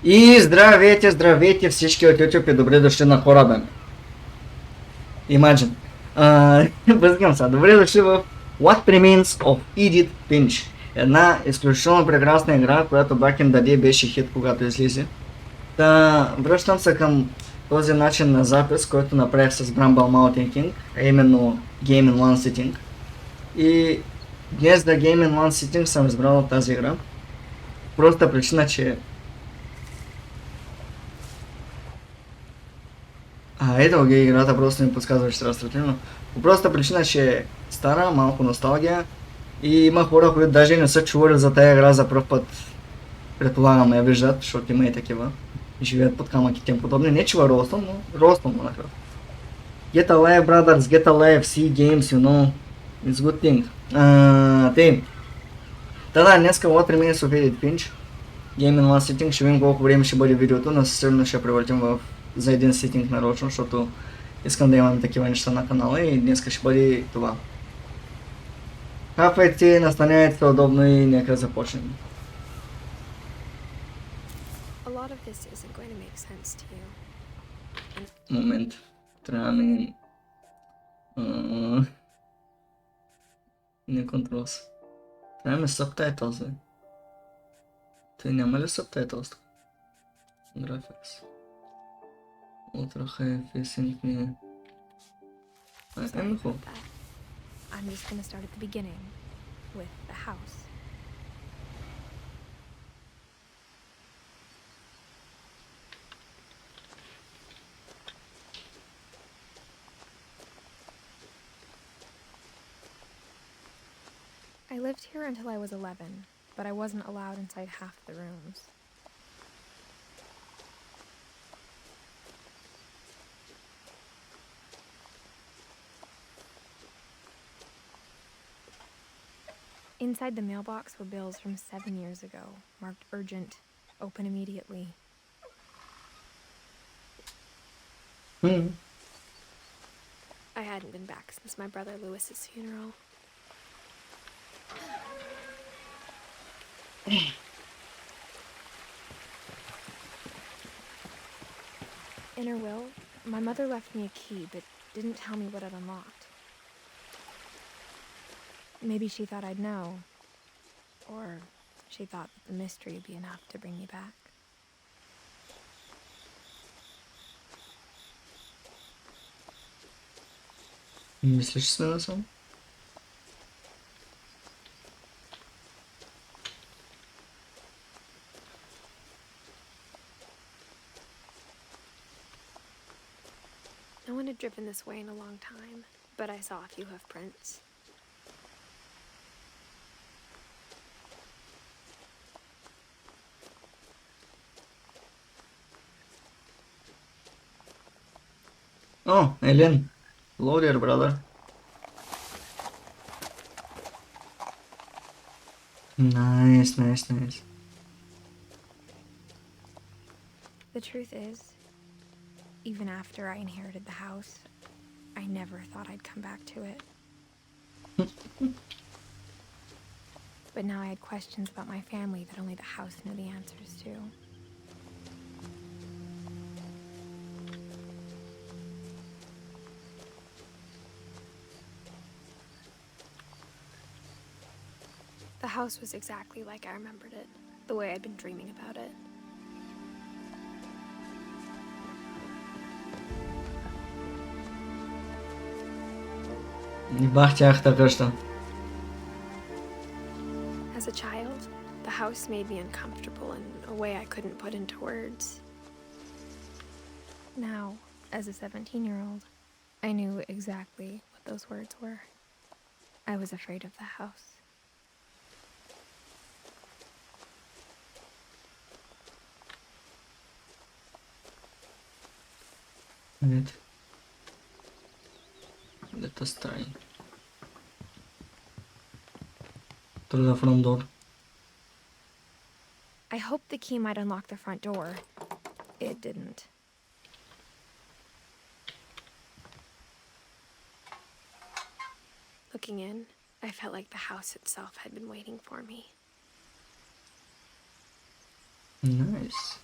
И здравейте, здравейте всички от YouTube и добре дошли на хората ми. Imagine. Възгам се. Добре дошли в What Remains of Edith Finch. Една изключително прекрасна игра, която back in the day беше хит, когато излезе. Връщам се към този начин на запис, който направих с Bramble Mountain King, а именно Game in One Sitting. И днес за Game in One Sitting съм избрал от тази игра. Проста причина, че ето ги играта, просто ми подсказва, че трябва стратегно. По простата причина, че е стара, малко носталгия и има хора, които даже не са чували за тази игра за пръв път. Предполагам я виждат, защото има и такива. Живеят под камък и тем подобни. Не чува ростом, но ростом му накратко. Get alive, brothers, get alive, see games, you know. It's good thing. Днеска What Remains of Edith Finch. Game in One Sitting, ще видим колко време ще бъде видеото, но сигурно ще превъртим за един ситинг нарочно, защото искам да имам такива неща на канала и днеска ще бъде това. Хапвайте, настанявайте се удобно и нека започнем. Момент. Трябва ми... Не контрол се. Трябва ми сабтайтълс, бе. Той няма ли сабтайтълс тук? Графикс. Ultra high facing me. I'm cool. I'm just gonna start at the beginning with the house. I lived here until I was 11, but I wasn't allowed inside half the rooms. Inside the mailbox were bills from 7 years ago, marked urgent, open immediately. I hadn't been back since my brother Lewis's funeral. In her will, my mother left me a key, but didn't tell me what it unlocked. Maybe she thought I'd know, or she thought that the mystery would be enough to bring me back. Мислиш смело съм? No one had driven this way in a long time, but I saw a few hoof prints. Oh, Ellen. Hello there, brother. Nice. The truth is, even after I inherited the house, I never thought I'd come back to it. But now I had questions about my family that only the house knew the answers to. The house was exactly like I remembered it, the way I'd been dreaming about it. Бах тяхта къща. As a child, the house made me uncomfortable in a way I couldn't put into words. Now, as a 17-year-old, I knew exactly what those words were. I was afraid of the house. Нет. Let us try. Through the front door. I hoped the key might unlock the front door. It didn't. Looking in, I felt like the house itself had been waiting for me. Nice.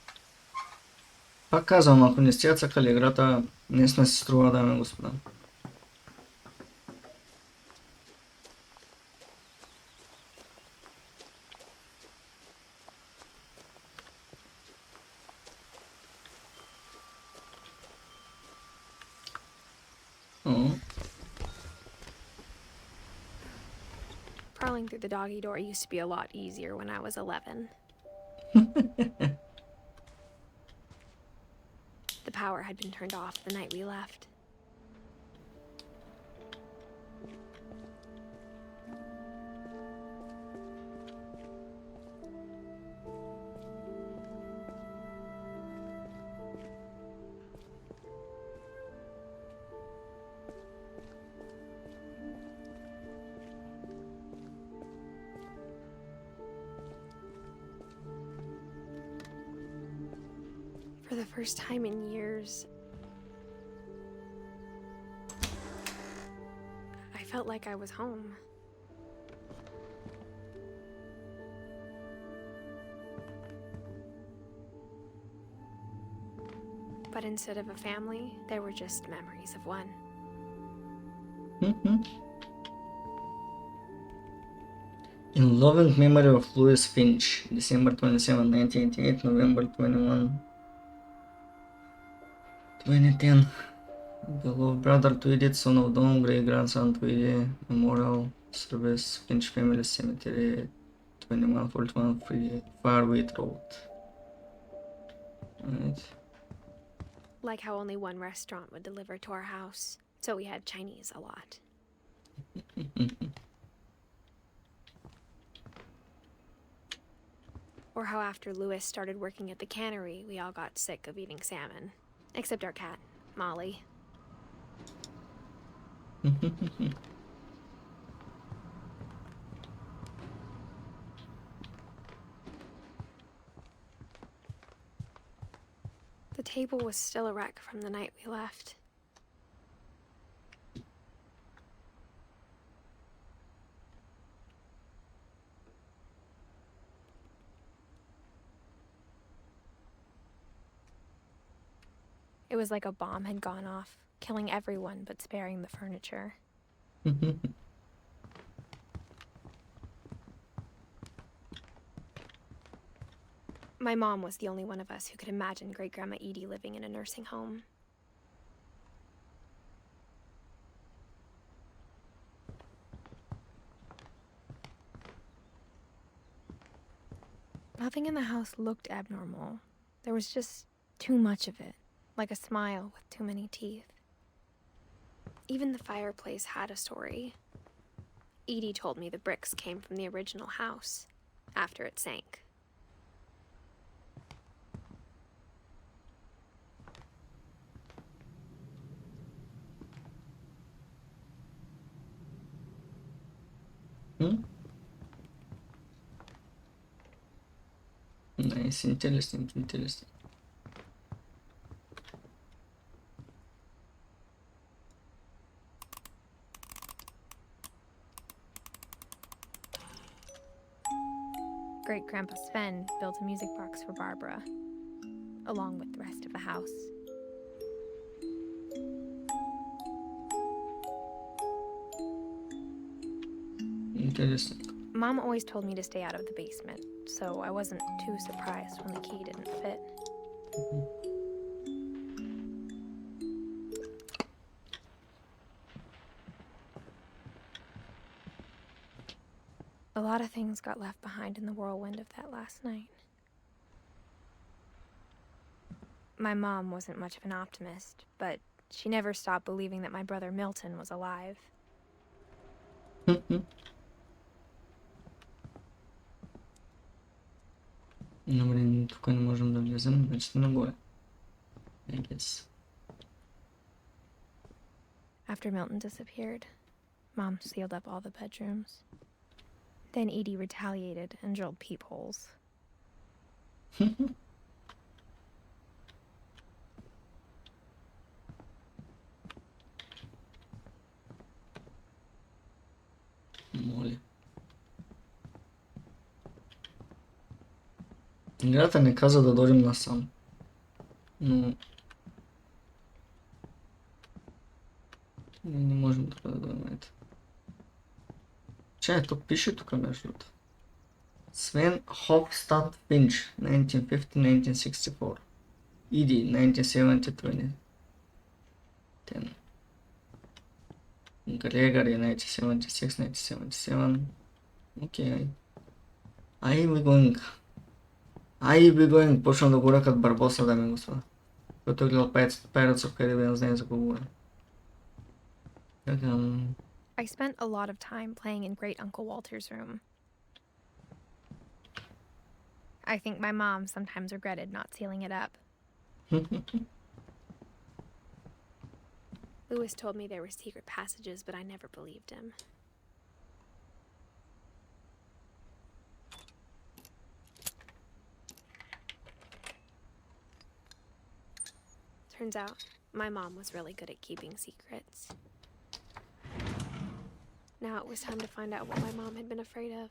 Пак казвам, ако не сте цъкали играта, наистина си струва, дами и господа. Crawling through the doggy door used to be a lot easier when I was 11. The power had been turned off the night we left. For the first time in years, I felt like I was home. But instead of a family, there were just memories of one. In loving memory of Louis Finch, December 27, 1988, November 21, 2010. Beloved brother to Edith, son of Don, great grandson to Edith, memorial service, Finch Family Cemetery, 2141 Farway Road. Right. Like how only one restaurant would deliver to our house, so we had Chinese a lot. Or how after Louis started working at the cannery, we all got sick of eating salmon. Except our cat, Molly. The table was still a wreck from the night we left. It was like a bomb had gone off, killing everyone but sparing the furniture. My mom was the only one of us who could imagine Great-Grandma Edie living in a nursing home. Nothing in the house looked abnormal. There was just too much of it, like a smile with too many teeth. Even the fireplace had a story. Edie told me the bricks came from the original house, after it sank. Nice, interesting. Great-Grandpa Sven built a music box for Barbara, along with the rest of the house. Interesting. Mom always told me to stay out of the basement, so I wasn't too surprised when the key didn't fit. A lot of things got left behind in the whirlwind of that last night. My mom wasn't much of an optimist, but she never stopped believing that my brother Milton was alive. Добре, тук не можем да влезем, значи нагоре. I guess. After Milton disappeared, Mom sealed up all the bedrooms. Then Edie retaliated and drilled peepholes. Моля. Играта не каза да дойдем насам. Но... Не можем да дадем это. Че, то пише тук между другото. Свен Hofstad Finch, 1950-1964. Edith, 1970-2010. Gregory, 1976-1977. Okay. I be going. Почвам да говоря като Барбоса, дами и господа. Който е гледал Pirates of Caribbean, знае за какво говоря. I spent a lot of time playing in Great Uncle Walter's room. I think my mom sometimes regretted not sealing it up. Lewis told me there were secret passages, but I never believed him. Turns out, my mom was really good at keeping secrets. Now it was time to find out what my mom had been afraid of.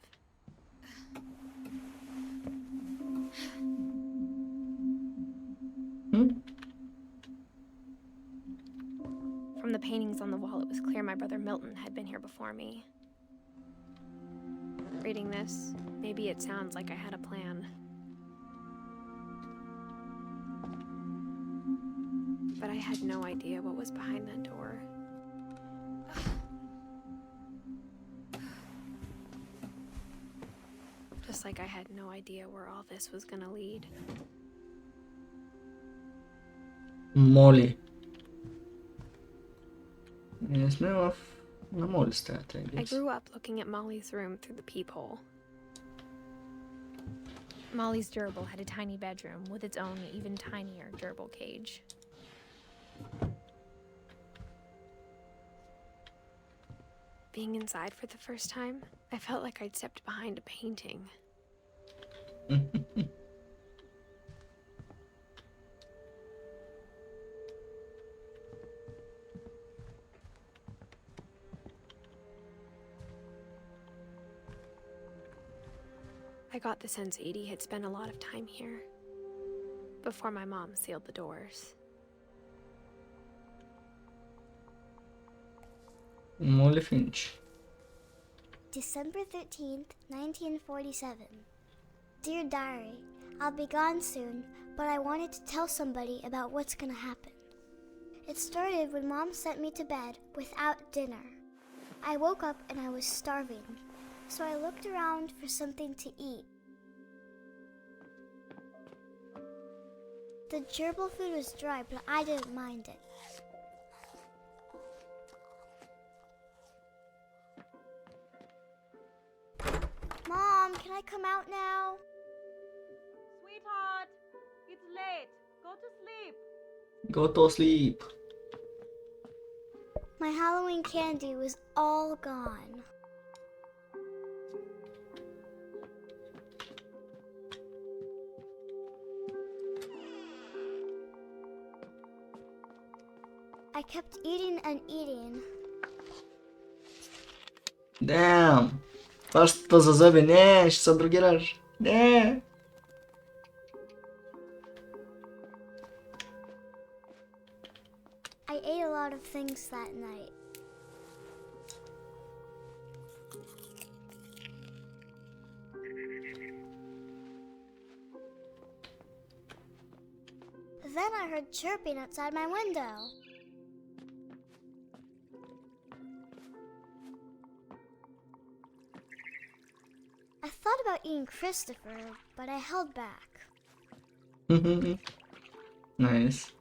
From the paintings on the wall, it was clear my brother Milton had been here before me. Reading this, maybe it sounds like I had a plan. But I had no idea what was behind that door. Just like I had no idea where all this was gonna lead. Моли. Не сме на Моли стаята, I grew up looking at Molly's room through the peephole. Molly's gerbil had a tiny bedroom with its own even tinier gerbil cage. Being inside for the first time, I felt like I'd stepped behind a painting. I got the sense Edie had spent a lot of time here, before my mom sealed the doors. Моля Finch. December 13th, 1947. Dear Diary, I'll be gone soon, but I wanted to tell somebody about what's gonna happen. It started when Mom sent me to bed without dinner. I woke up and I was starving, so I looked around for something to eat. The gerbil food was dry, but I didn't mind it. Mom, can I come out now? Sweetheart, it's late. Go to sleep. Go to sleep. My Halloween candy was all gone. I kept eating and eating. Damn. Пастата за зъби, не, ще се другираш. Не. I ate a lot of things that night. Then I heard chirping outside my window. I thought about eating Christopher, but I held back. Nice.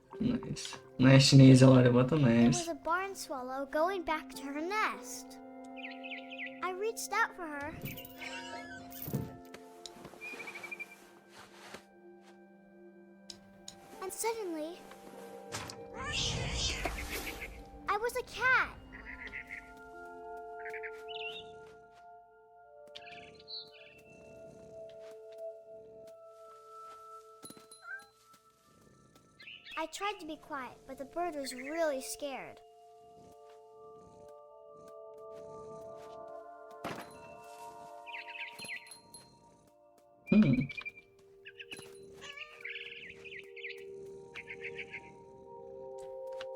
Nice chinese ребята, It nice. was a barn swallow going back to her nest. I reached out for her. And suddenly, I was a cat. I tried to be quiet, but the bird was really scared.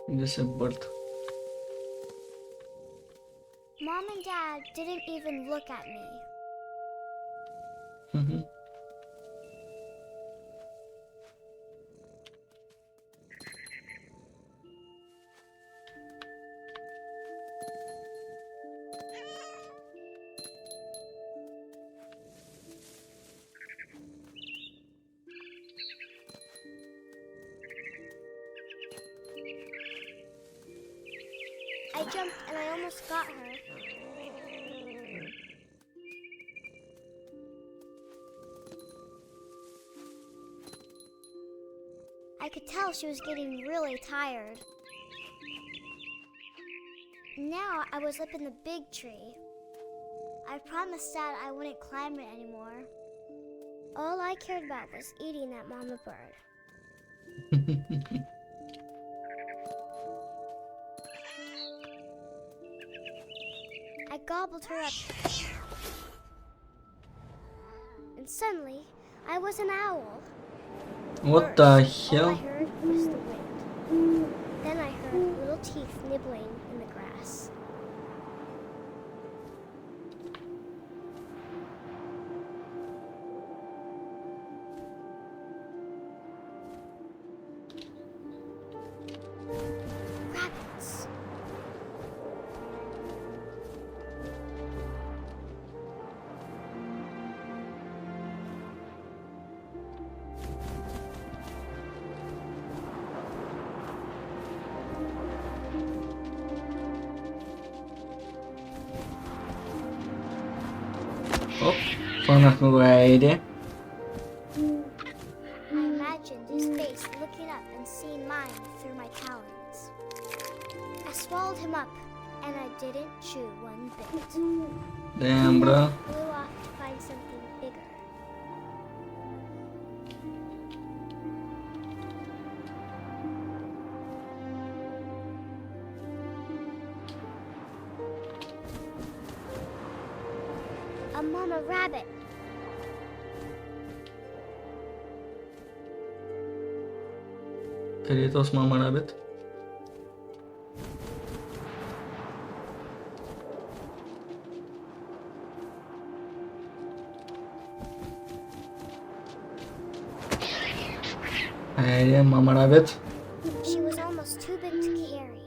This is bird. Mom and Dad didn't even look at me. I jumped and I almost got her. I could tell she was getting really tired. Now I was up in the big tree. I promised Dad I wouldn't climb it anymore. All I cared about was eating that mama bird. I gobbled her up. And suddenly, I was an owl. What the All I hell? heard was the wind. Then I heard little teeth nibbling in the grass. Rabbits. Oh, vanaf rijden. I imagined his face looking up and seeing mine through my talons. I swallowed him up, and I didn't chew one bit. Damn, bro. Flew off to find something bigger. A mama rabbit. Queridos Mama Rabbit. Hey, Mama Rabbit. She was almost too big to carry.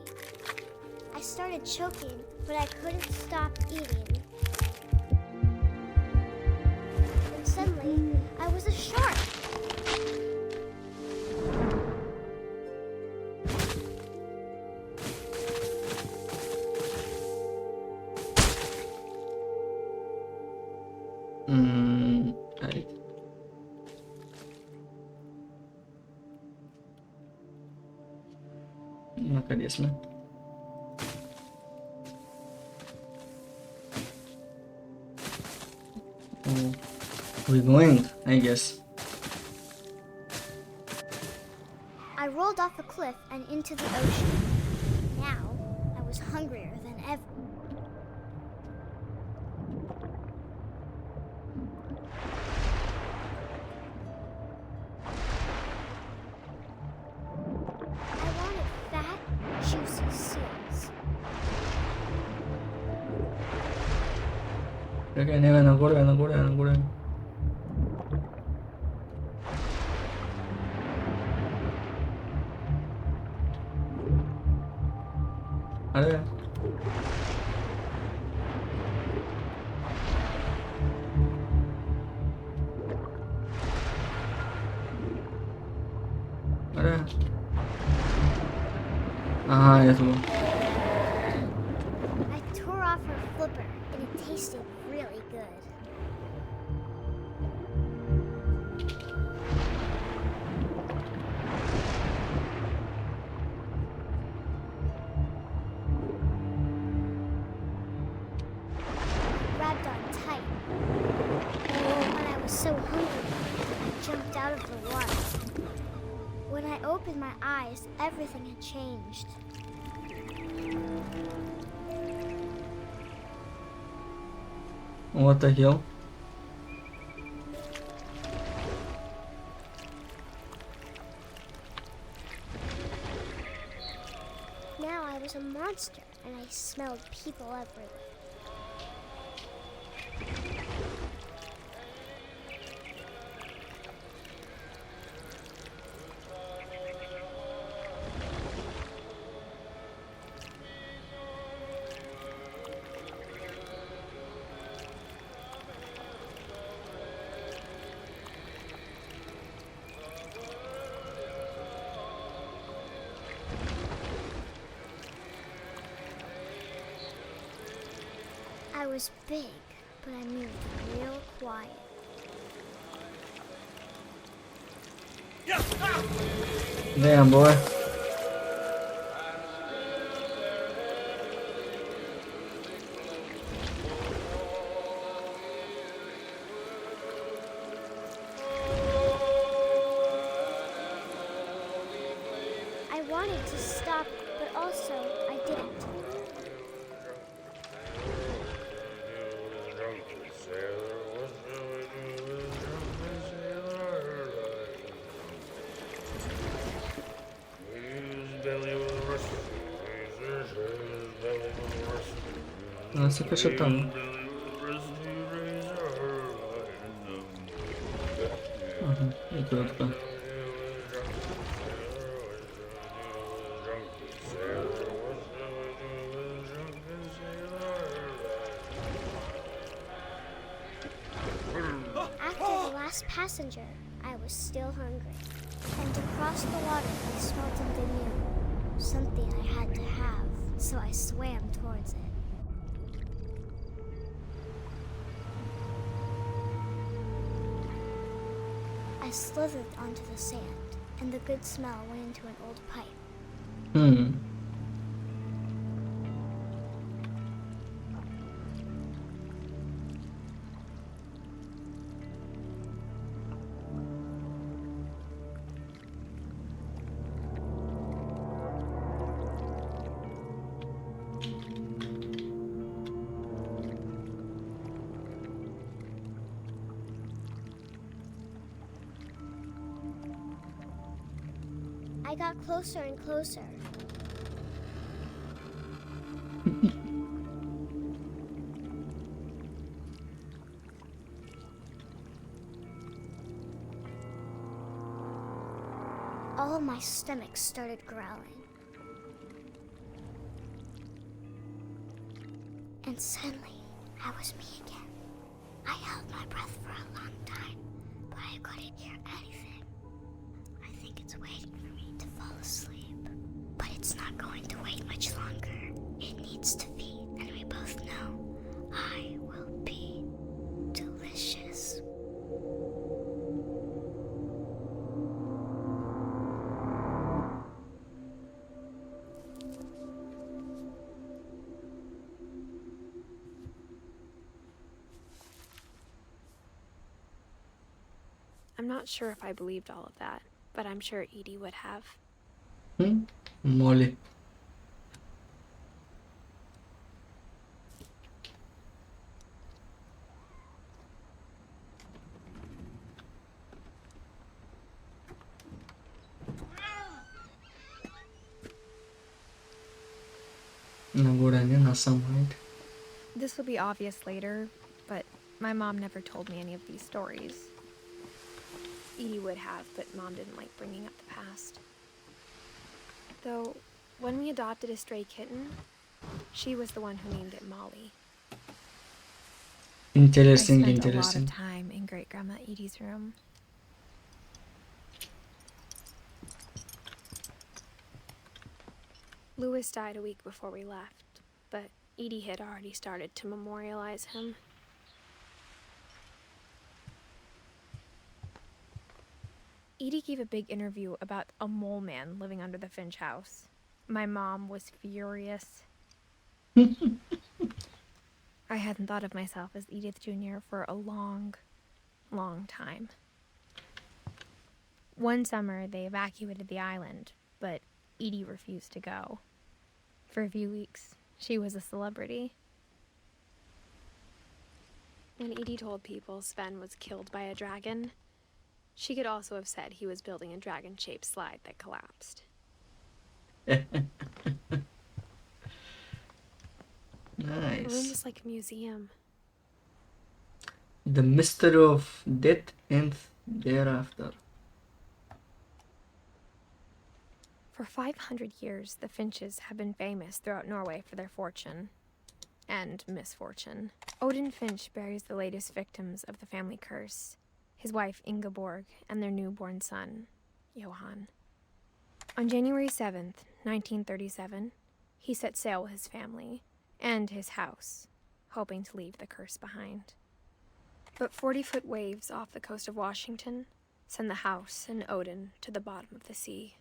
I started choking, but I couldn't stop eating. And suddenly, I was a shark. Right. Наконец-то. Oh, we're going, I guess. I rolled off a cliff and into the ocean. Now, I was hungrier than ever. I wanted fat, juicy seals. Okay, no go. अरे अरे हाँ ये तो I tore off her flipper, and it tasted really good. Grabbed on tight. When I was so hungry, I jumped out of the water. When I opened my eyes, everything had changed. what the hell? now I was a monster and I smelled people everywhere. I was big, but I moved real quiet. Damn, boy. I wanted to stop, but also I didn't. Não, você fechou tam. E tudo, pá. After the last passenger, I was still hungry. And across the water, I smelled something new. Something I had to have, so I swam towards it. I slithered onto the sand, and the good smell went into an old pipe. I got closer and closer. All my stomach started growling. And suddenly, I was me again. I held my breath for a long time, but I couldn't hear anything. I think it's waiting for me to fall asleep. But it's not going to wait much longer. It needs to feed, and we both know I will be delicious. I'm not sure if I believed all of that, but I'm sure Edie would have. Моля. Naguranie na samheid. This will be obvious later, but my mom never told me any of these stories. Edie would have, but Mom didn't like bringing up the past. Though, when we adopted a stray kitten, she was the one who named it Molly. Interesting, I spent a lot interesting. of time in Great-Grandma Edie's room. Louis died a week before we left, but Edie had already started to memorialize him. Edie gave a big interview about a mole man living under the Finch house. My mom was furious. I hadn't thought of myself as Edith Jr. for a long, long time. One summer, they evacuated the island, but Edie refused to go. For a few weeks, she was a celebrity. When Edie told people Sven was killed by a dragon, she could also have said he was building a dragon-shaped slide that collapsed. The room Nice. was like a museum. The mystery of death and thereafter. For 500 years, the Finches have been famous throughout Norway for their fortune and misfortune. Odin Finch buries the latest victims of the family curse, his wife Ingeborg and their newborn son, Johan. On January 7th, 1937, he set sail with his family and his house, hoping to leave the curse behind. But 40-foot waves off the coast of Washington send the house and Odin to the bottom of the sea.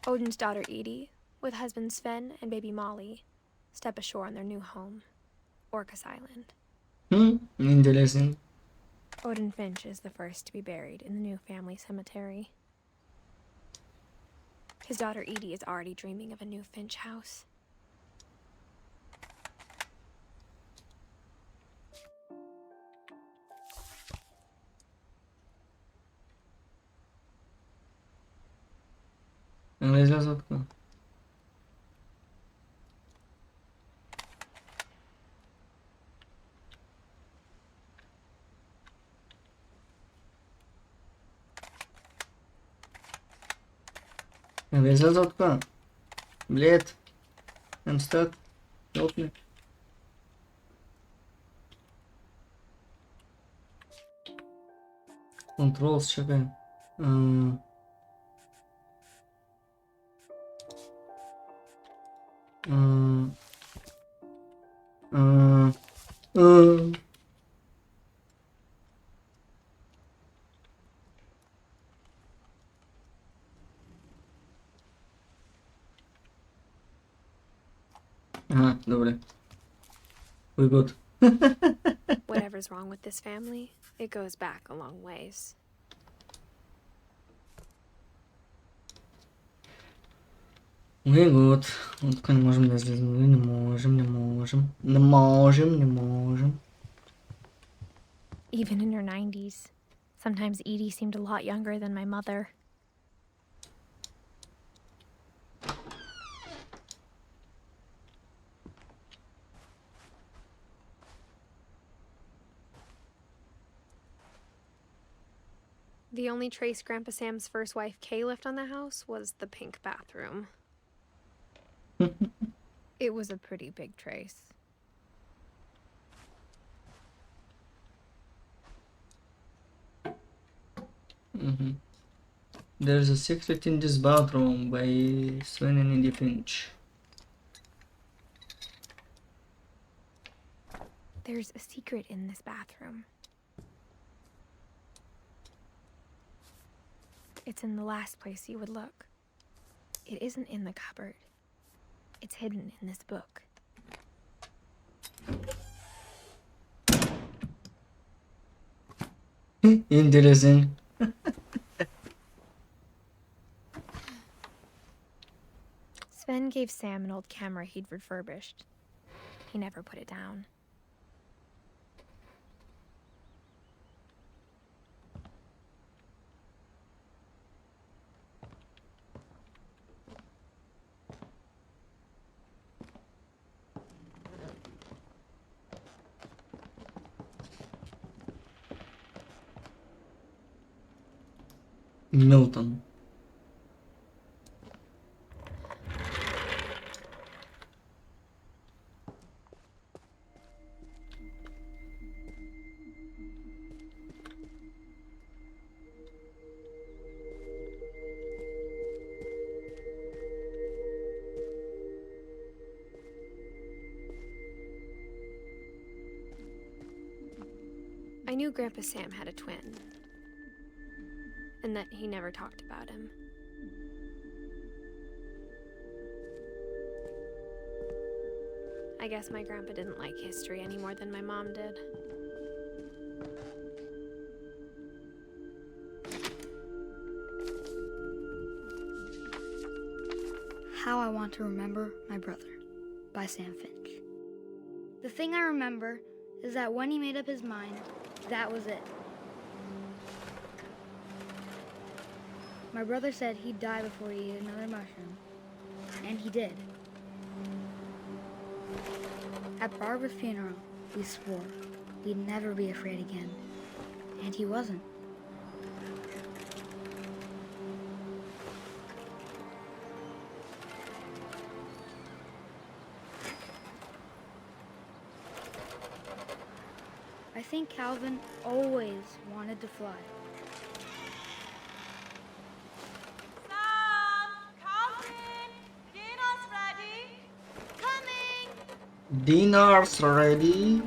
Odin's daughter Edith, with husband Sven and baby Molly, step ashore on their new home, Orcas Island. Interesting. Odin Finch is the first to be buried in the new family cemetery. His daughter Edie is already dreaming of a new Finch house. Не изляза от това. Не изляза от това. Блед. I'm stuck. Help me. Controls, чакай. Ага, добре. We good. Whatever's wrong with this family, it goes back a long ways. We good. От тук не можем да излезем, нали? Не можем. Even in her 90s, sometimes Edie seemed a lot younger than my mother. The only trace Grandpa Sam's first wife Kay left on the house was the pink bathroom. It was a pretty big trace. There's a secret in this bathroom by Sven and Edith Finch. There's a secret in this bathroom. It's in the last place you would look. It isn't in the cupboard. It's hidden in this book. Interesting. Sven gave Sam an old camera he'd refurbished. He never put it down. Milton. I knew Grandpa Sam had a twin, and that he never talked about him. I guess my grandpa didn't like history any more than my mom did. How I Want to Remember My Brother by Sam Finch. The thing I remember is that when he made up his mind, that was it. My brother said he'd die before he ate another mushroom, and he did. At Barbara's funeral, we swore we'd never be afraid again. And he wasn't. I think Calvin always wanted to fly. Sam, Calvin, dinner's ready. Coming! Dinner's ready.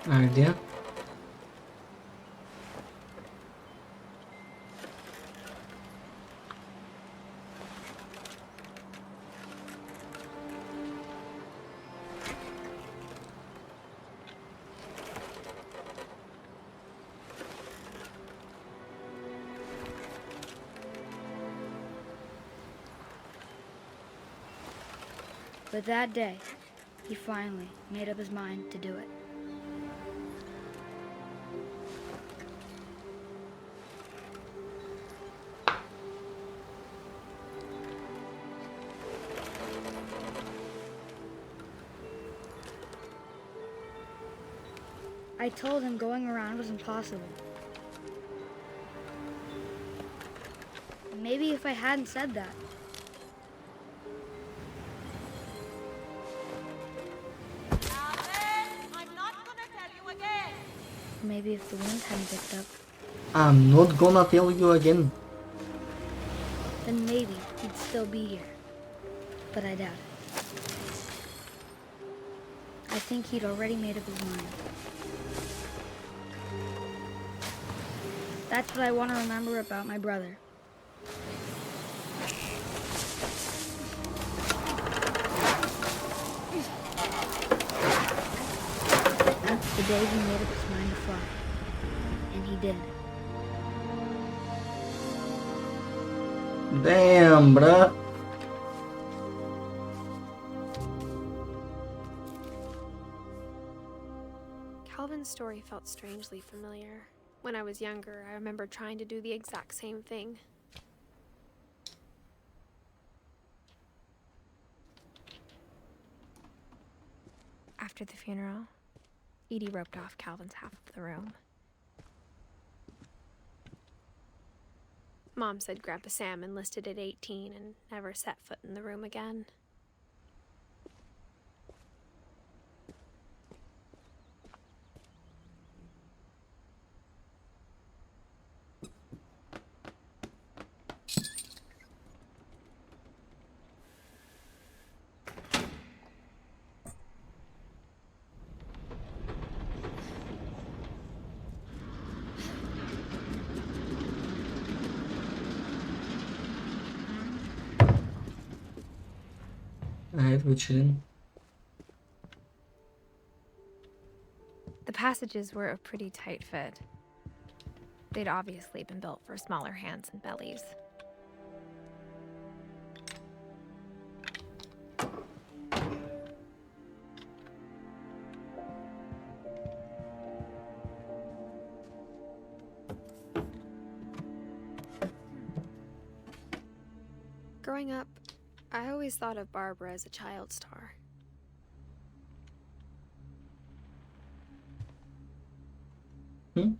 Idea. But that day, he finally made up his mind to do it. I told him going around was impossible. Maybe if I hadn't said that, Calvin, I'm not gonna tell you again. maybe if the wind hadn't picked up, I'm not gonna tell you again. then maybe he'd still be here. But I doubt it. I think he'd already made up his mind. That's what I want to remember about my brother. The day he made up his mind to fly. And he did. Damn, bruh. Calvin's story felt strangely familiar. When I was younger, I remember trying to do the exact same thing. After the funeral, Edie roped off Calvin's half of the room. Mom said Grandpa Sam enlisted at 18 and never set foot in the room again. Evet, we're chilling. The passages were a pretty tight fit. They'd obviously been built for smaller hands and bellies. Growing up, I always thought of Barbara as a child star. Hmm?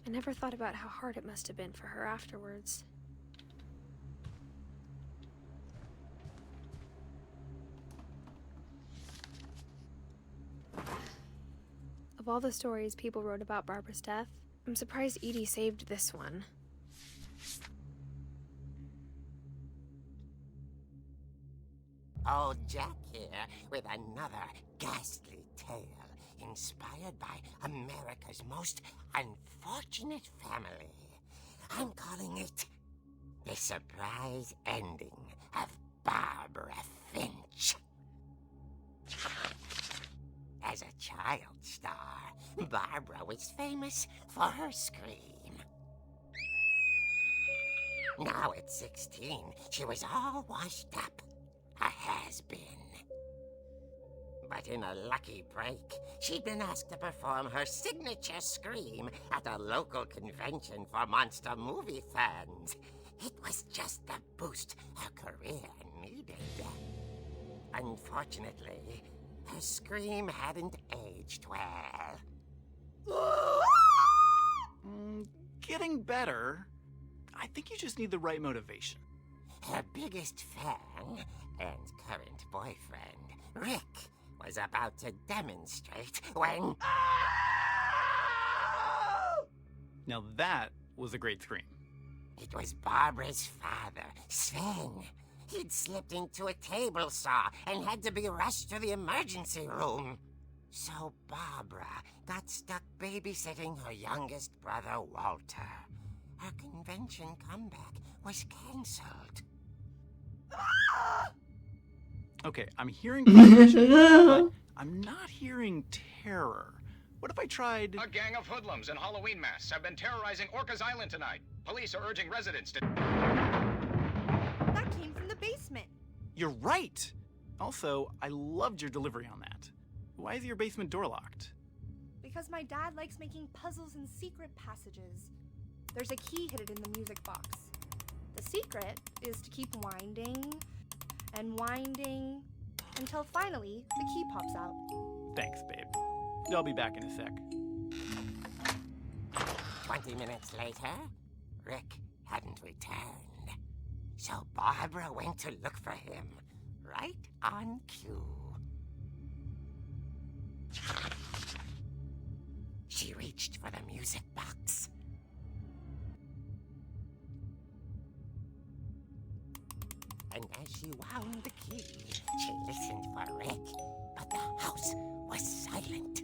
I never thought about how hard it must have been for her afterwards. Of all the stories people wrote about Barbara's death, I'm surprised Edie saved this one. Old Jack here with another ghastly tale inspired by America's most unfortunate family. I'm calling it The Surprise Ending of Barbara Finch. child star, Barbara was famous for her scream. Now at 16, she was all washed up, a has-been. But in a lucky break, she'd been asked to perform her signature scream at a local convention for monster movie fans. It was just the boost her career needed. Unfortunately, her scream hadn't aged well. Getting better. I think you just need the right motivation. Her biggest fan and current boyfriend, Rick, was about to demonstrate when... Now that was a great scream. It was Barbara's father, Sven. He'd slipped into a table saw and had to be rushed to the emergency room. So Barbara got stuck babysitting her youngest brother, Walter. Her convention comeback was cancelled. Okay, I'm hearing frustration, but I'm not hearing terror. What if I tried... A gang of hoodlums in Halloween masks have been terrorizing Orcas Island tonight. Police are urging residents to... That came from the basement. You're right! Also, I loved your delivery on that. Why is your basement door locked? Because my dad likes making puzzles and secret passages. There's a key hidden in the music box. The secret is to keep winding and winding until finally the key pops out. Thanks, babe. I'll be back in a sec. 20 minutes later, Rick hadn't returned. So Barbara went to look for him, right on cue. She reached for the music box. And as she wound the key, she listened for Rick, but the house was silent.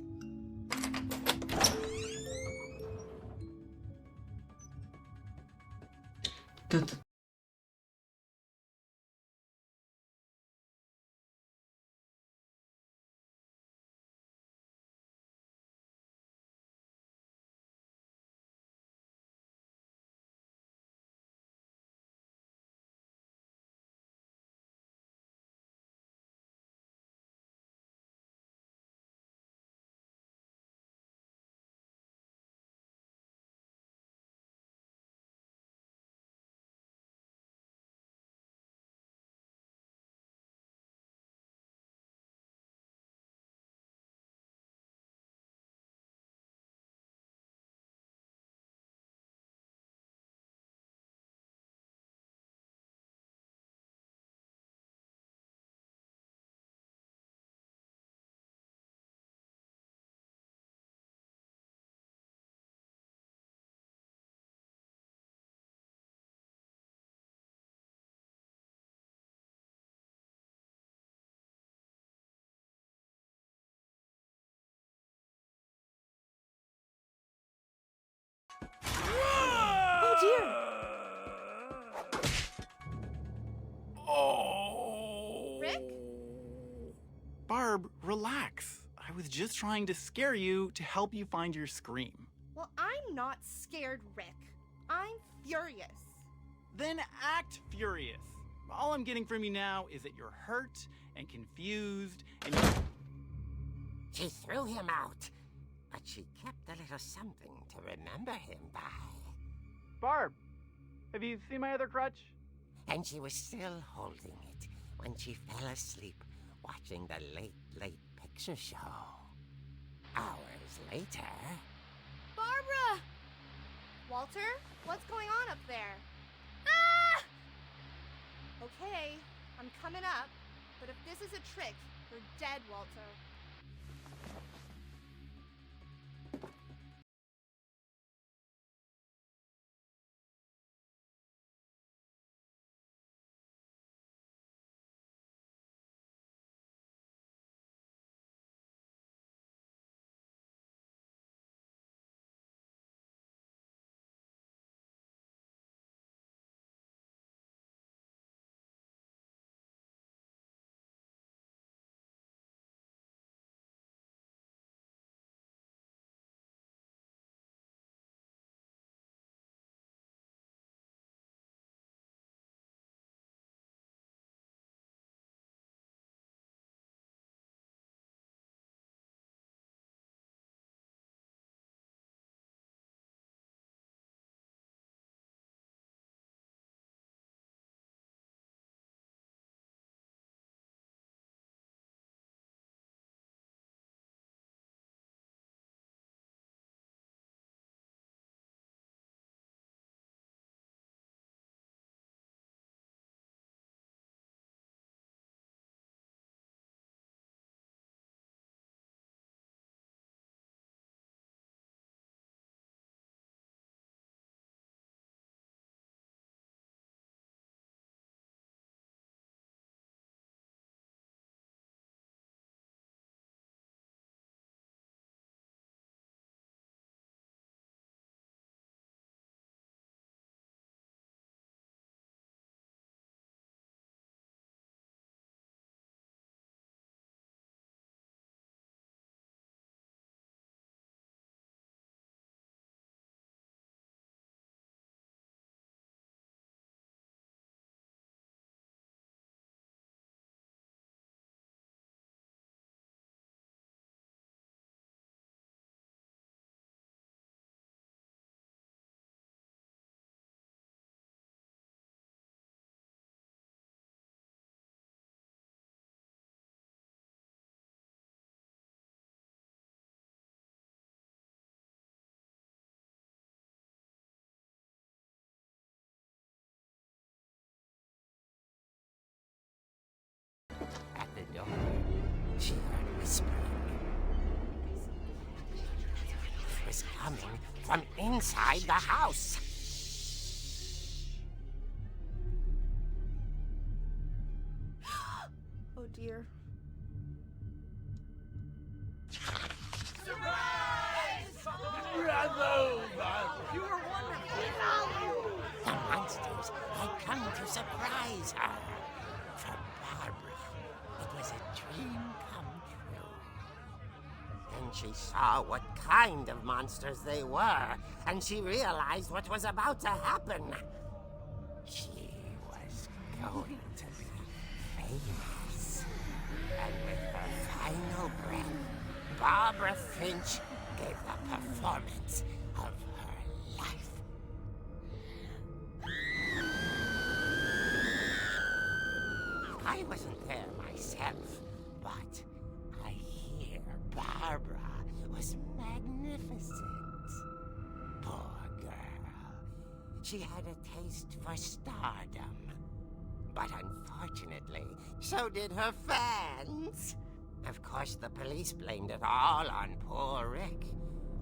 Oh dear! Oh! Rick? Barb, relax. I was just trying to scare you to help you find your scream. Well, I'm not scared, Rick. I'm furious. Then act furious. All I'm getting from you now is that you're hurt and confused and She threw him out, but she kept a little something to remember him by. Barb, have you seen my other crutch? And she was still holding it when she fell asleep watching the late picture show. Hours later... Barbara! Walter, what's going on up there? Ah! Okay, I'm coming up, but if this is a trick, you're dead, Walter. whispering. It was coming from inside the house. Oh dear. The monsters had come to surprise her. For Barbara, it was a dream come true. Then she saw what kind of monsters they were, and she realized what was about to happen. She was going to be famous. And with her final breath, Barbara Finch gave the performance of her life. I wasn't there myself, but I hear Barbara was magnificent. Poor girl. She had a taste for stardom. But unfortunately, so did her fans. Of course, the police blamed it all on poor Rick,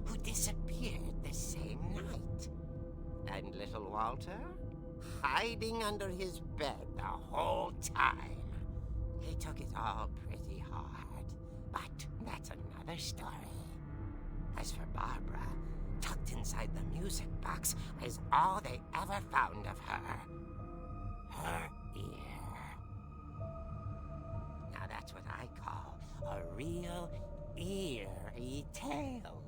who disappeared the same night. And little Walter? Hiding under his bed the whole time. He took it all pretty hard, but that's another story. As for Barbara, tucked inside the music box was all they ever found of her. Her ear. Now that's what I call a real eerie tale.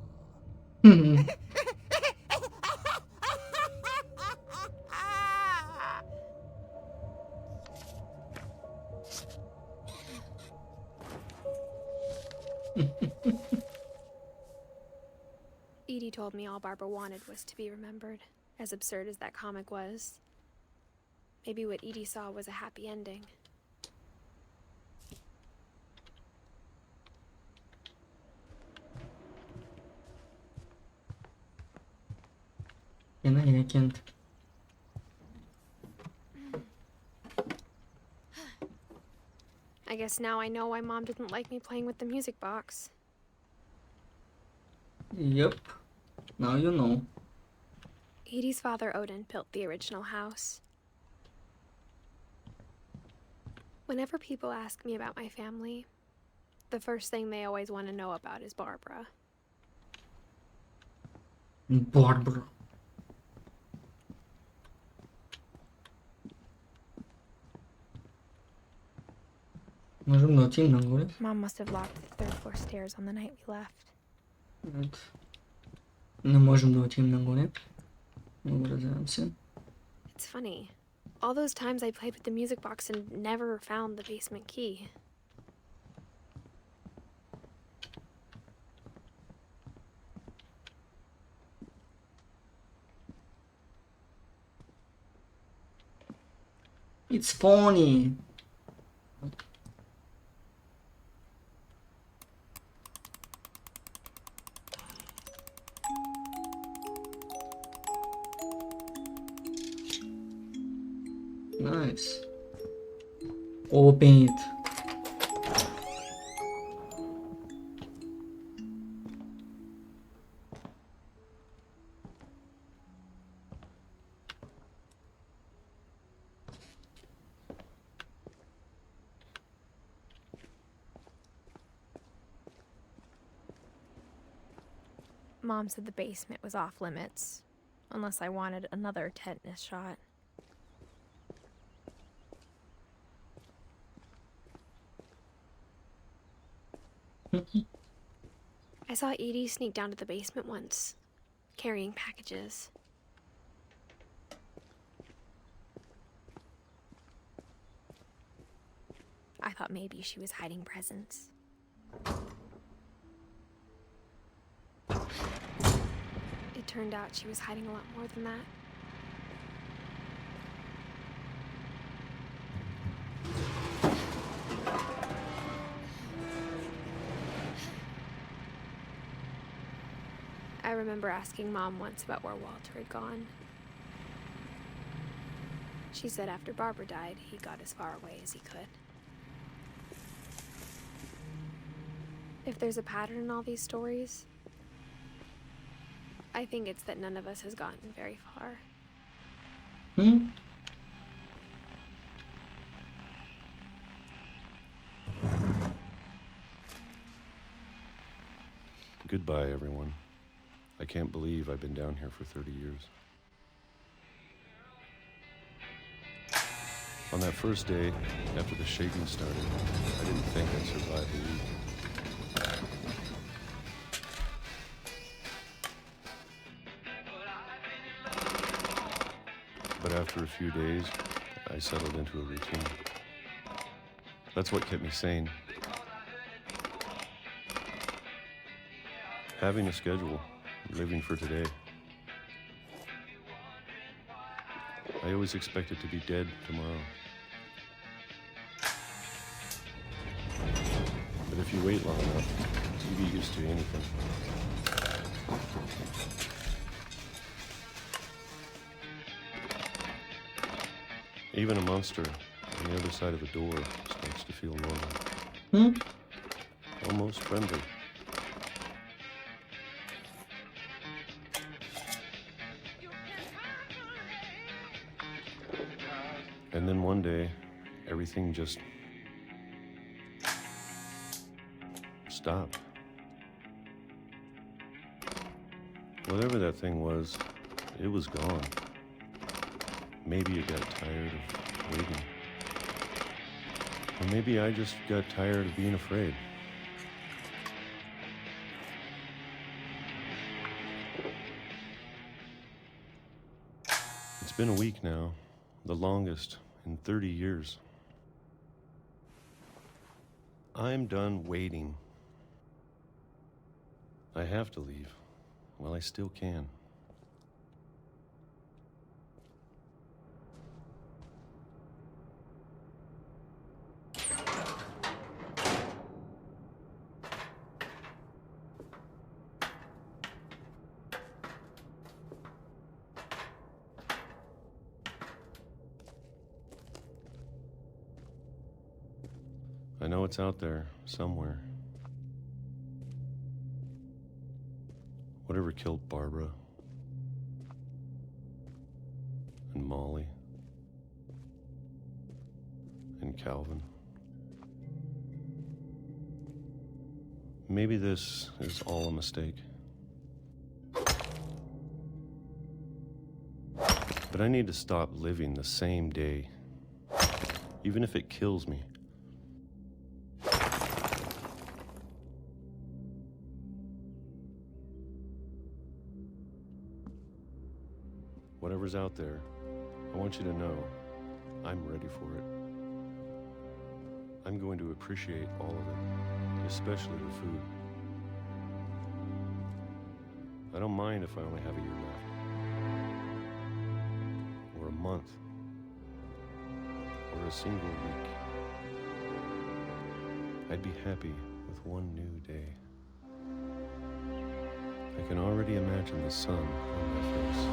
Edie told me all Barbara wanted was to be remembered, as absurd as that comic was. Maybe what Edie saw was a happy ending. Ena erkend. I guess now I know why Mom didn't like me playing with the music box. Yep. Now you know. Edie's father, Odin, built the original house. Whenever people ask me about my family, the first thing they always want to know about is Barbara. Barbara. Можем да отидем нагоре. Mom must have locked the third floor stairs on the night we left. Не можем да отидем нагоре. Выразявам се. It's funny. All those times I played with the music box and never found the basement key. It's funny. Nice. Open it. Mom said the basement was off limits, unless I wanted another tetanus shot. I saw Edie sneak down to the basement once, carrying packages. I thought maybe she was hiding presents. It turned out she was hiding a lot more than that. I remember asking Mom once about where Walter had gone. She said after Barbara died, he got as far away as he could. If there's a pattern in all these stories, I think it's that none of us has gotten very far. Goodbye, everyone. I can't believe I've been down here for 30 years. On that first day, after the shaking started, I didn't think I'd survive the week. But after a few days, I settled into a routine. That's what kept me sane. Having a schedule, living for today. I always expected to be dead tomorrow. But if you wait long enough, you get used to anything. Even a monster on the other side of the door starts to feel normal. Almost friendly. And then one day, everything just stopped. Whatever that thing was, it was gone. Maybe it got tired of waiting. Or maybe I just got tired of being afraid. It's been a week now, the longest in 30 years. I'm done waiting. I have to leave while I still can. I know it's out there somewhere. Whatever killed Barbara and Molly and Calvin. Maybe this is all a mistake. But I need to stop living the same day, even if it kills me. Whatever's out there, I want you to know I'm ready for it. I'm going to appreciate all of it, especially the food. I don't mind if I only have a year left, or a month, or a single week. I'd be happy with one new day. I can already imagine the sun on my face.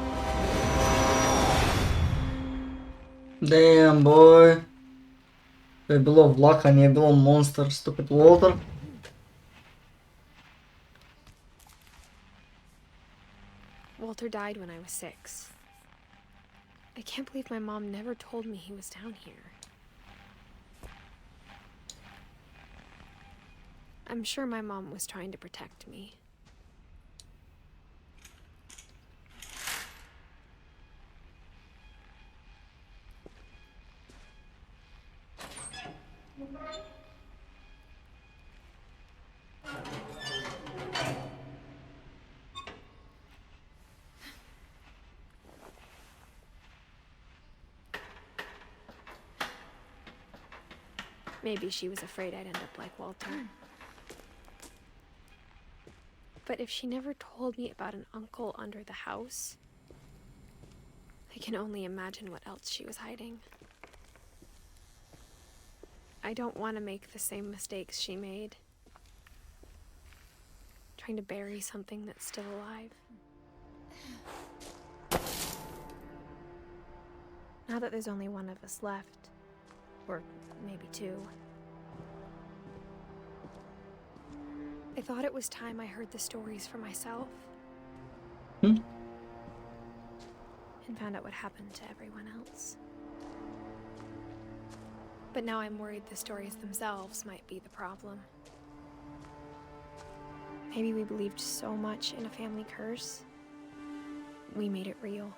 Damn, boy. To je bilo vlaka, nije bilo monster, stupid Walter. Walter died when I was 6. I can't believe my mom never told me he was down here. I'm sure my mom was trying to protect me. Maybe she was afraid I'd end up like Walter. But if she never told me about an uncle under the house, I can only imagine what else she was hiding. I don't want to make the same mistakes she made. Trying to bury something that's still alive. Now that there's only one of us left, or maybe 2, I thought it was time I heard the stories for myself. Hmm? And found out what happened to everyone else. But now I'm worried the stories themselves might be the problem. Maybe we believed so much in a family curse, we made it real.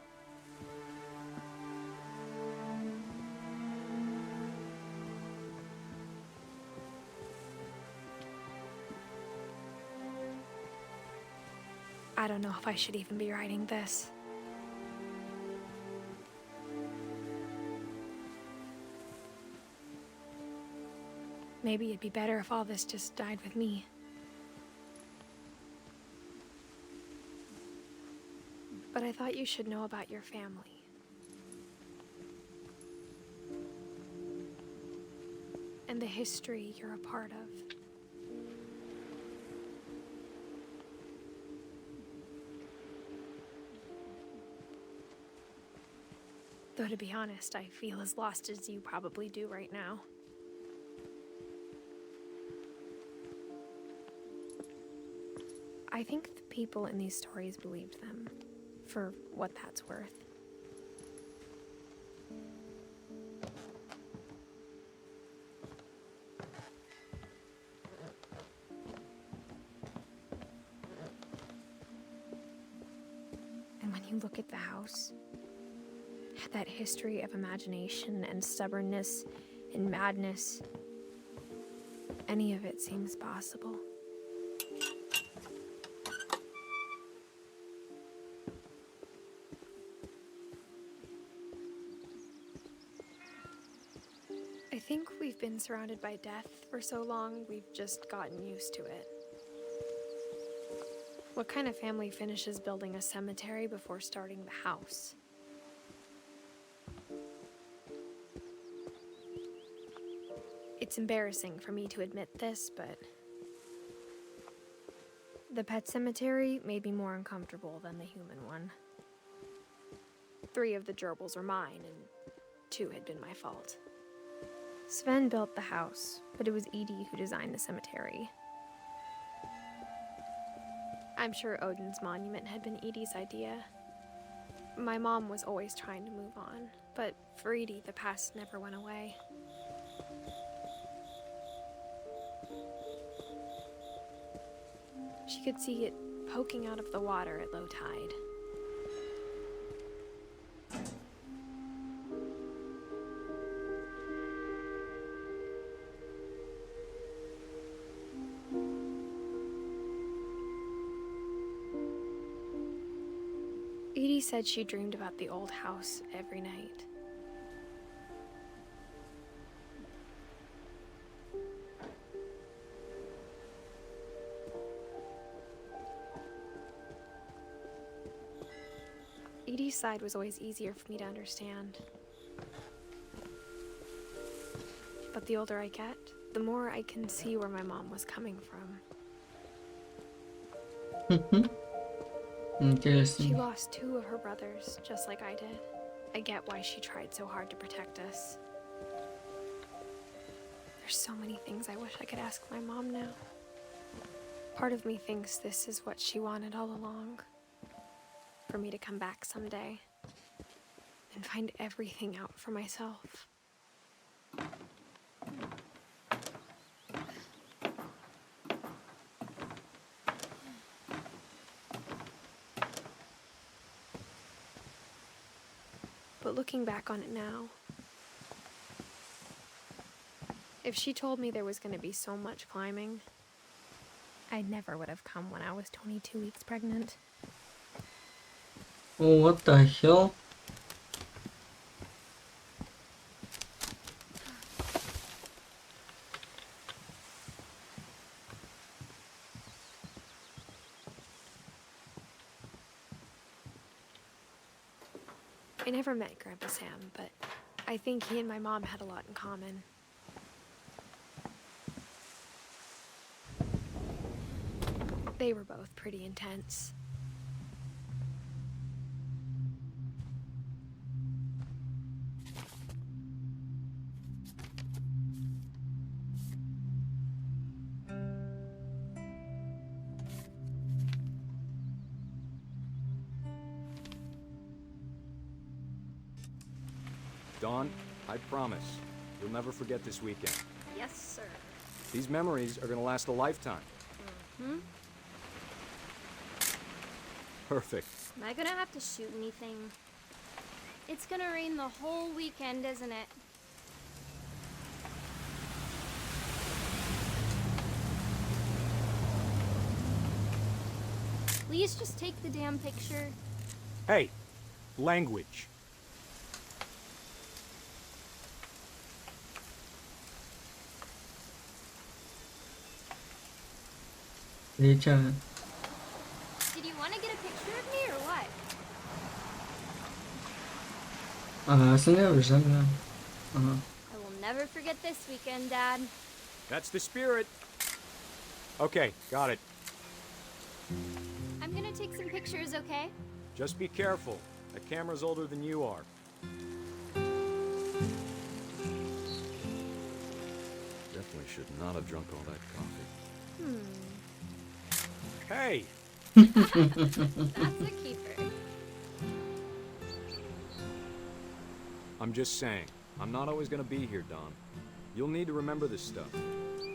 I don't know if I should even be writing this. Maybe it'd be better if all this just died with me. But I thought you should know about your family. And the history you're a part of. Though to be honest, I feel as lost as you probably do right now. I think the people in these stories believed them, for what that's worth. And when you look at the house, that history of imagination and stubbornness and madness, any of it seems possible. I think we've been surrounded by death for so long, we've just gotten used to it. What kind of family finishes building a cemetery before starting the house? It's embarrassing for me to admit this, but the pet cemetery made me more uncomfortable than the human one. 3 of the gerbils were mine, and 2 had been my fault. Sven built the house, but it was Edith who designed the cemetery. I'm sure Odin's monument had been Edith's idea. My mom was always trying to move on, but for Edith, the past never went away. She could see it poking out of the water at low tide. Edie said she dreamed about the old house every night. Edie's side was always easier for me to understand. But the older I get, the more I can see where my mom was coming from. Interesting. She lost 2 of her brothers, just like I did. I get why she tried so hard to protect us. There's so many things I wish I could ask my mom now. Part of me thinks this is what she wanted all along. For me to come back someday and find everything out for myself. But looking back on it now, if she told me there was going to be so much climbing, I never would have come when I was 22 weeks pregnant. Oh, what the hell? I never met Grandpa Sam, but I think he and my mom had a lot in common. They were both pretty intense. Dawn, I promise, you'll never forget this weekend. Yes, sir. These memories are gonna last a lifetime. Hmm? Perfect. Am I gonna have to shoot anything? It's gonna rain the whole weekend, isn't it? Please just take the damn picture. Hey, language. Rica. Did you want to get a picture of me or what? Aslında yapacağım ya. Aha. I will never forget this weekend, Dad. That's the spirit. Okay, got it. I'm gonna take some pictures, okay? Just be careful. That camera's older than you are. Definitely should not have drunk all that coffee. Hey! That's a keeper. I'm just saying, I'm not always gonna be here, Don. You'll need to remember this stuff,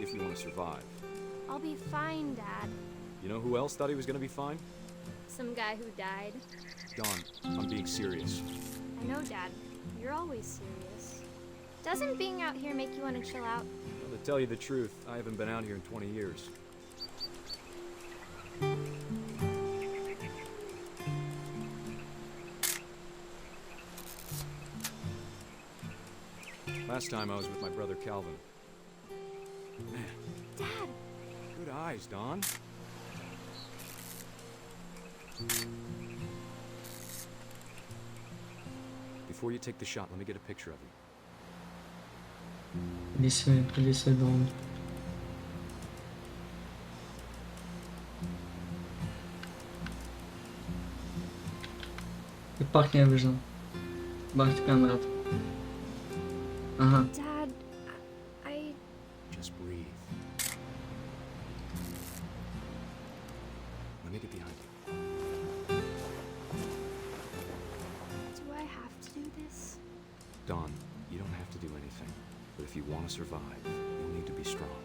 if you want to survive. I'll be fine, Dad. You know who else thought he was gonna be fine? Some guy who died. Don, I'm being serious. I know, Dad. You're always serious. Doesn't being out here make you want to chill out? Well, to tell you the truth, I haven't been out here in 20 years. Last time I was with my brother Calvin. Man, Dad! good eyes, Don. Before you take the shot, let me get a picture of you. Lise doğum. I pachnie wyżą. Bardziej kamerat. Aha. Dad, I... Just breathe. Let me get behind you. Do I have to do this? Don, you don't have to do anything. But if you want to survive, you'll need to be strong.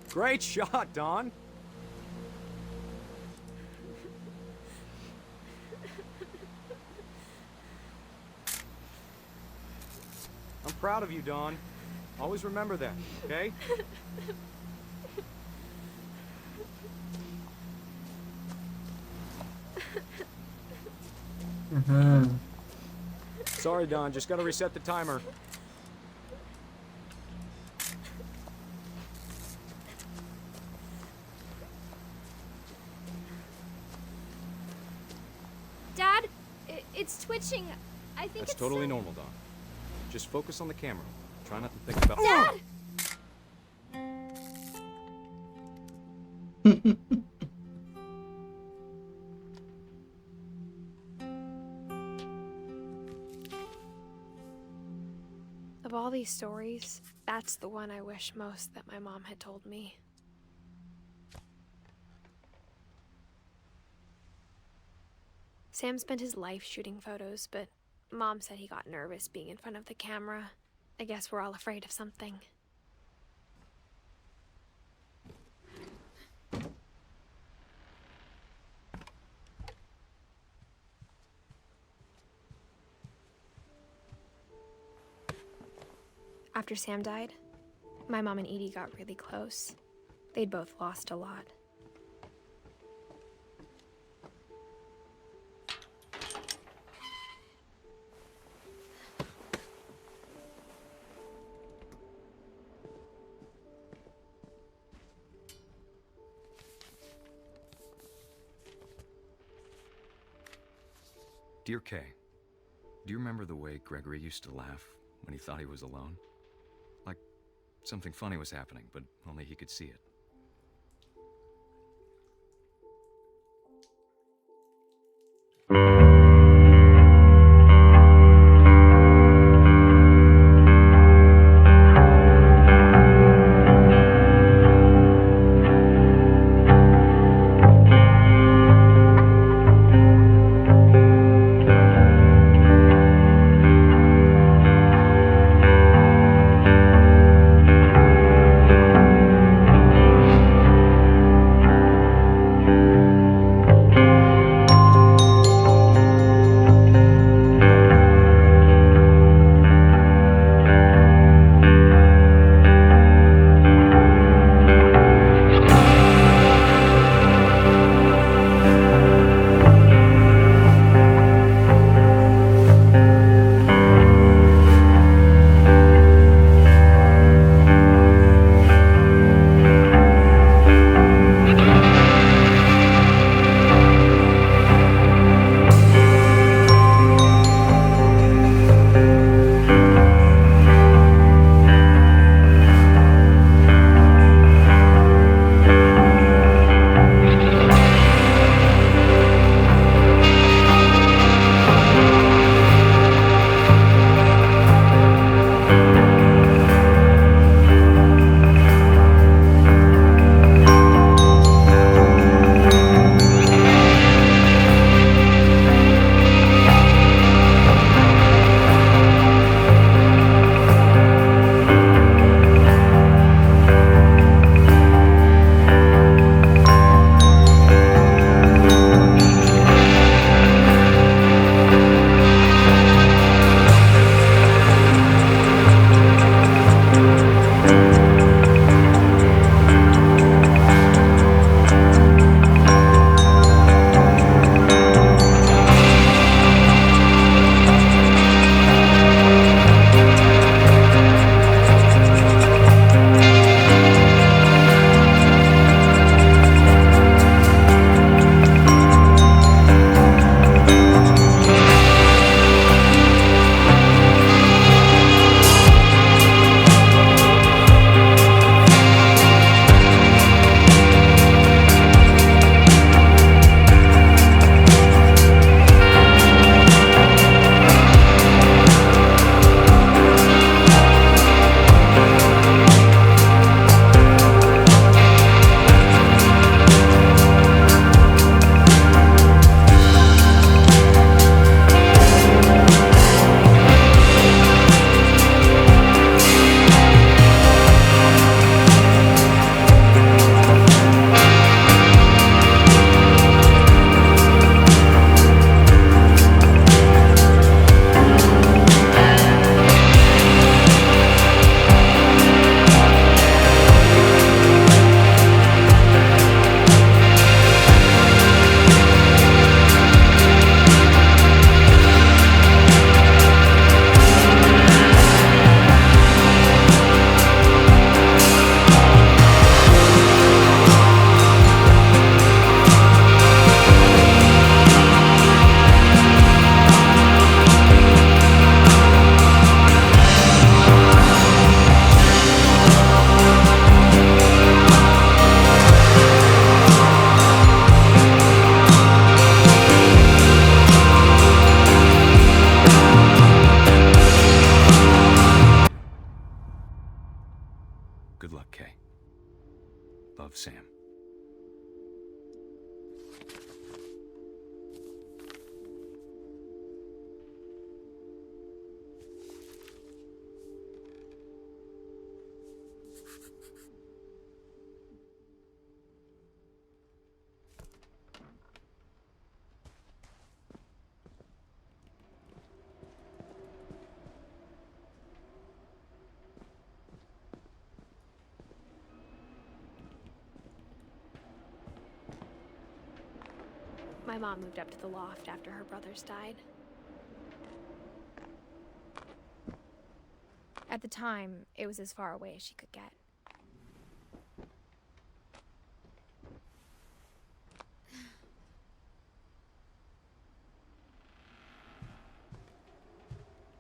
Great shot, Don! I'm proud of you, Don. Always remember that, okay? Sorry, Don. Just gotta reset the timer. Dad, it's twitching. I think That's it's totally normal, Don. Just focus on the camera. Try not to think about... Dad! Of all these stories, that's the one I wish most that my mom had told me. Sam spent his life shooting photos, but Mom said he got nervous being in front of the camera. I guess we're all afraid of something. After Sam died, my mom and Edie got really close. They'd both lost a lot. Dear Kay, do you remember the way Gregory used to laugh when he thought he was alone? Like something funny was happening, but only he could see it. Sam. My mom moved up to the loft after her brothers died. At the time, it was as far away as she could get.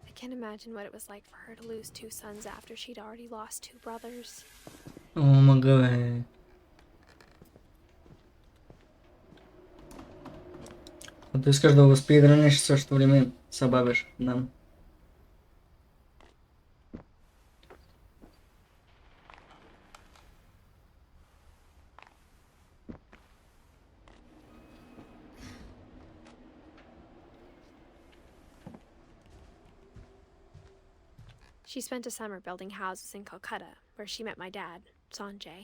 I can't imagine what it was like for her to lose 2 sons after she'd already lost 2 brothers. Oh my god. Ако искаш да го спидраниш, също време събавиш. Да. She spent a summer building houses in Calcutta, where she met my dad, Sanjay.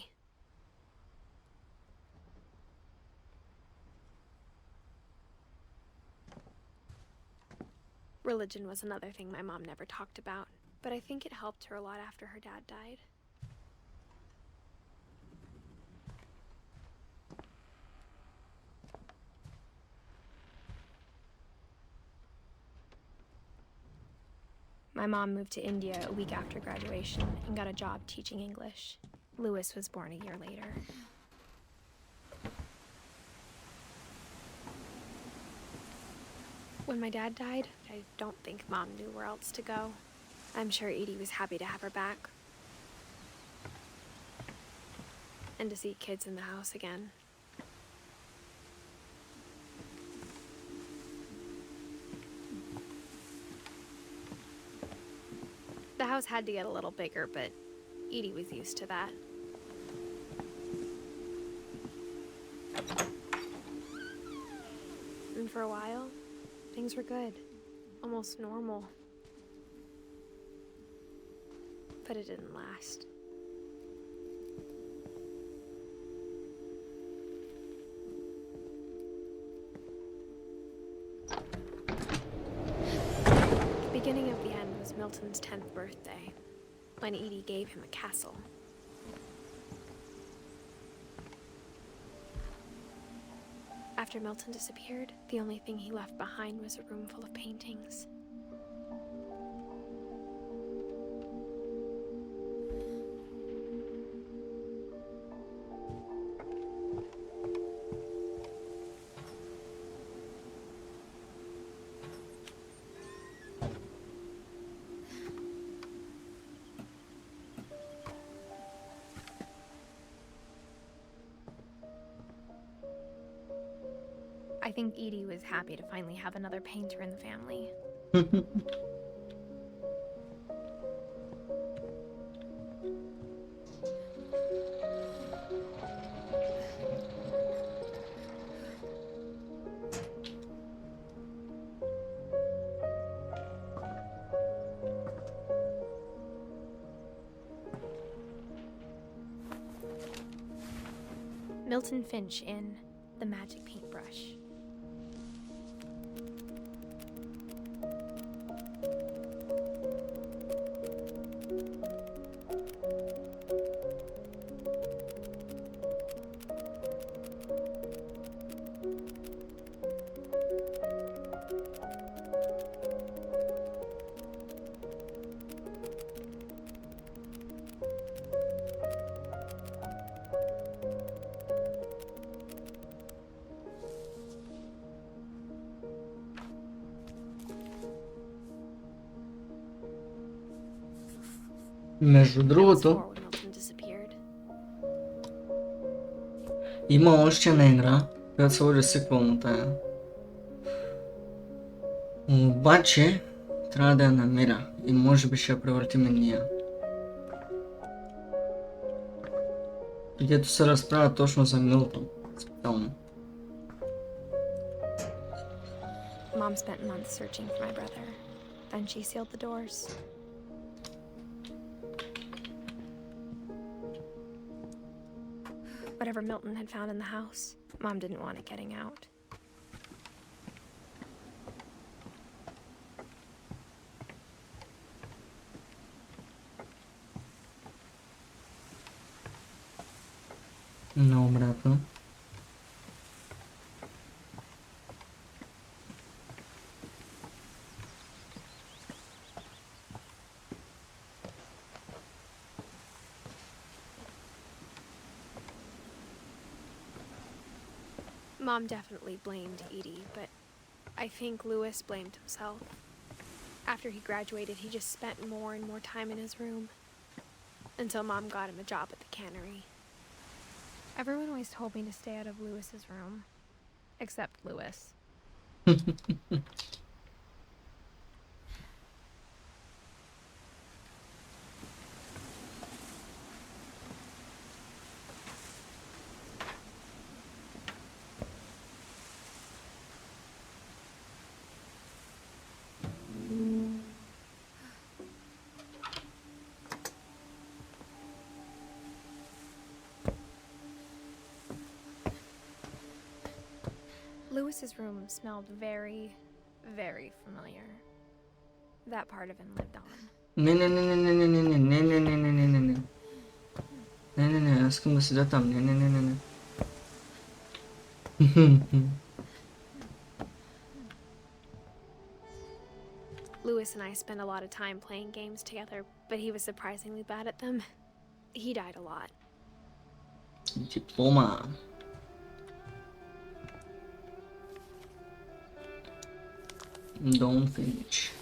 Religion was another thing my mom never talked about, but I think it helped her a lot after her dad died. My mom moved to India a week after graduation and got a job teaching English. Louis was born a year later. When my dad died, I don't think Mom knew where else to go. I'm sure Edie was happy to have her back. And to see kids in the house again. The house had to get a little bigger, but Edie was used to that. And for a while, things were good, almost normal. But it didn't last. The beginning of the end was Milton's 10th birthday, when Edie gave him a castle. After Milton disappeared, the only thing he left behind was a room full of paintings. I think Edie was happy to finally have another painter in the family. Milton Finch in The Magic Paintbrush. Между другото, има още една игра, която се води сиквел на тая. Обаче, трябва да я намеря и може би ще я превъртим и ние. Където се разправя точно за Милтън. Специално. Mom spent months searching for my brother. Then she sealed the doors. Whatever Milton had found in the house, Mom didn't want it getting out. No, bravo. Mom definitely blamed Edie, but I think Louis blamed himself. After he graduated, he just spent more and more time in his room. Until Mom got him a job at the cannery. Everyone always told me to stay out of Louis's room. Except Louis. Louis's room smelled very, very familiar. That part of him lived on. Не, аз искам да седя там. Не. Louis and I spent a lot of time playing games together, but he was surprisingly bad at them. He died a lot. Диплома. Don't Finch.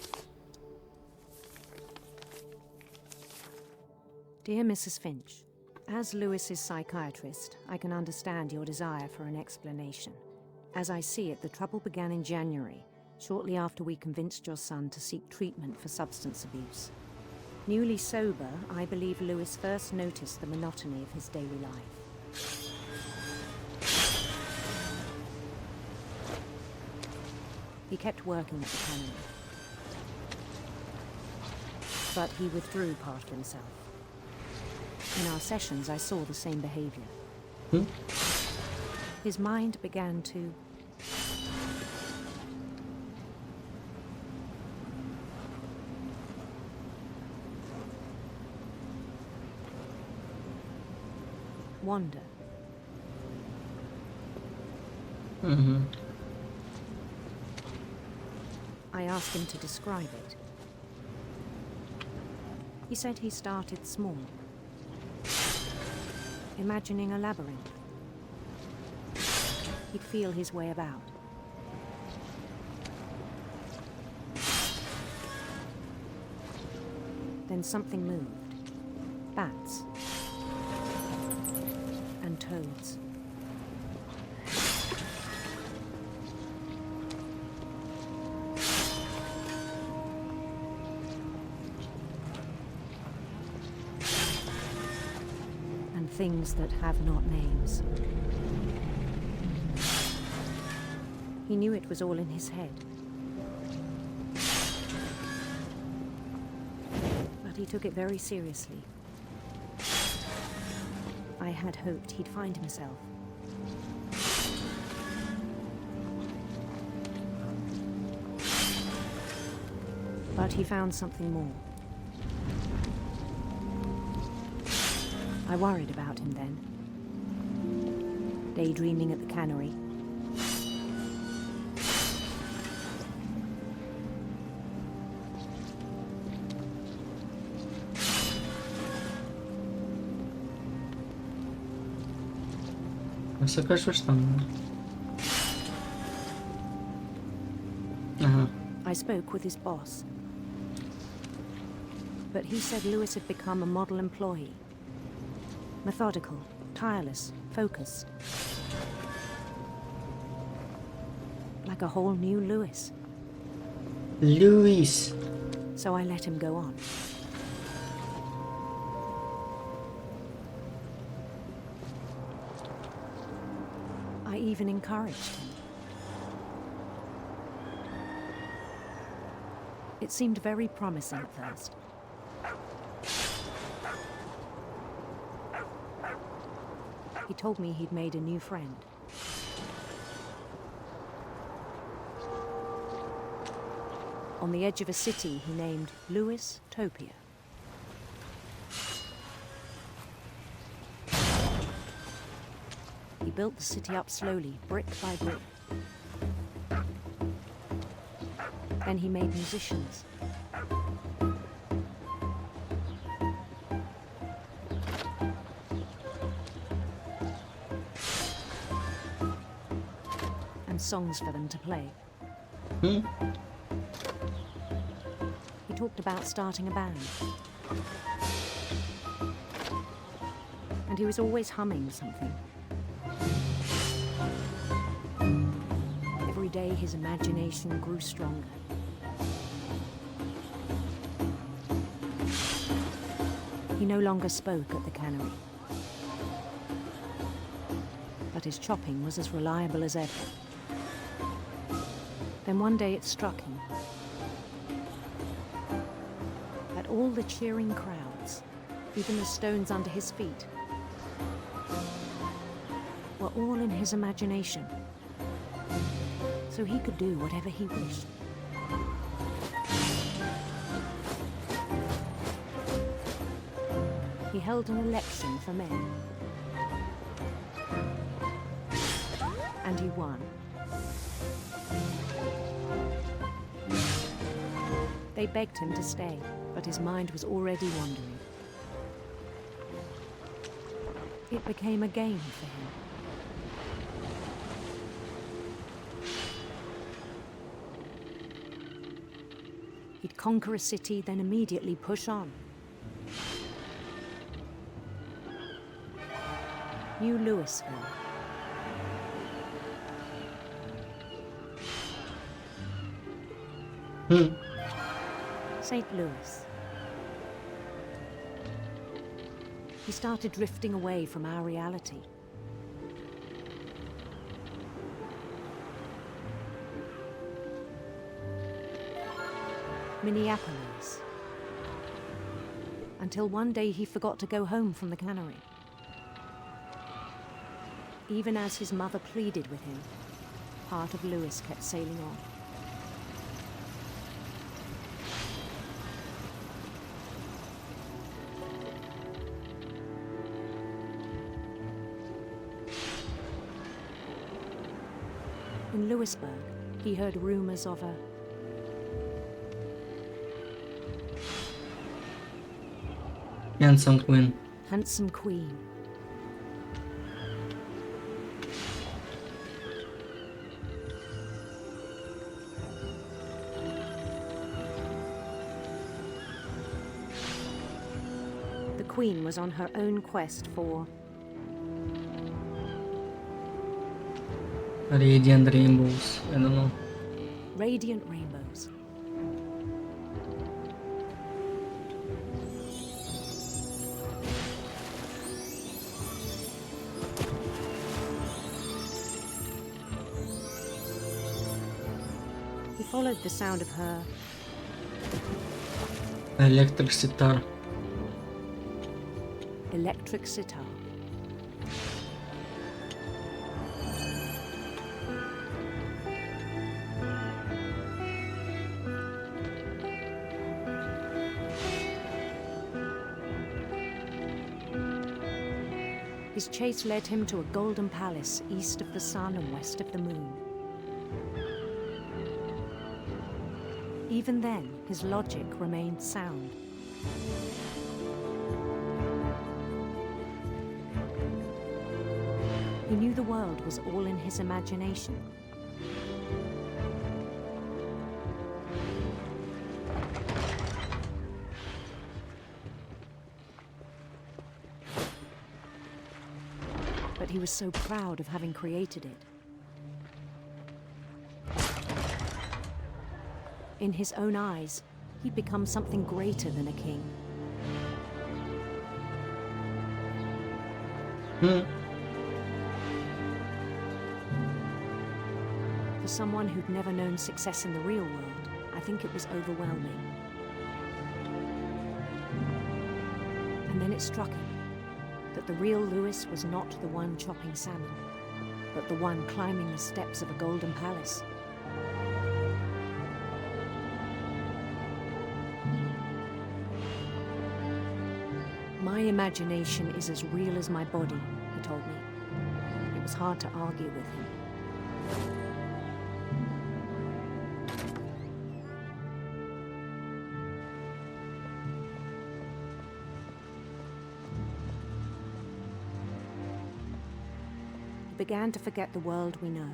Dear Mrs. Finch, as Louis's psychiatrist, I can understand your desire for an explanation. As I see it, the trouble began in January, shortly after we convinced your son to seek treatment for substance abuse. Newly sober, I believe Louis first noticed the monotony of his daily life. He kept working at the cannery, but he withdrew part of himself. In our sessions, I saw the same behavior. His mind began to wander. I asked him to describe it. He said he started small, imagining a labyrinth. He'd feel his way about. Then something moved. Bats. And toads. Things that have not names. He knew it was all in his head. But he took it very seriously. I had hoped he'd find himself. But he found something more. I worried about him then. Daydreaming at the cannery. I spoke with his boss. But he said Louis had become a model employee. Methodical, tireless, focused. Like a whole new Louis. Louis. So I let him go on. even encouraged him. It seemed very promising at first. He told me he'd made a new friend. On the edge of a city he named Louis Topia. He built the city up slowly, brick by brick. Then he made musicians. And songs for them to play. He talked about starting a band. And he was always humming something. Every day his imagination grew stronger. He no longer spoke at the cannery. But his chopping was as reliable as ever. Then one day it struck him that all the cheering crowds, even the stones under his feet, were all in his imagination, so he could do whatever he wished. He held an election for mayor, and he won. They begged him to stay, but his mind was already wandering. It became a game for him. He'd conquer a city, then immediately push on. New Louisville. St. Louis. He started drifting away from our reality. Minneapolis. Until one day he forgot to go home from the cannery. Even as his mother pleaded with him, part of Louis kept sailing on. In Louisburg, he heard rumors of a handsome queen. Handsome queen. The queen was on her own quest for radiant rainbows. I don't know. Radiant rainbows. He followed the sound of her Electric sitar. Electric sitar. His chase led him to a golden palace east of the sun and west of the moon. Even then, his logic remained sound. He knew the world was all in his imagination. But he was so proud of having created it. In his own eyes, he'd become something greater than a king. someone who'd never known success in the real world, I think it was overwhelming. And then it struck him that the real Lewis was not the one chopping salmon, but the one climbing the steps of a golden palace. My imagination is as real as my body, he told me. It was hard to argue with him. He began to forget the world we know.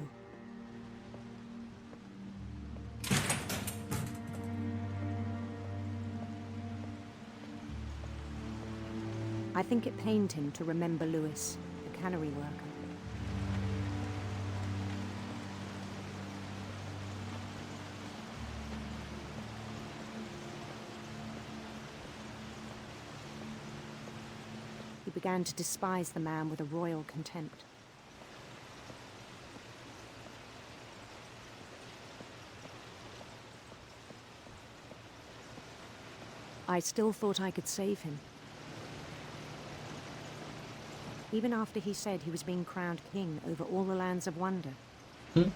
I think it pained him to remember Lewis, the cannery worker. He began to despise the man with a royal contempt. I still thought I could save him. Even after he said he was being crowned king over all the lands of wonder. The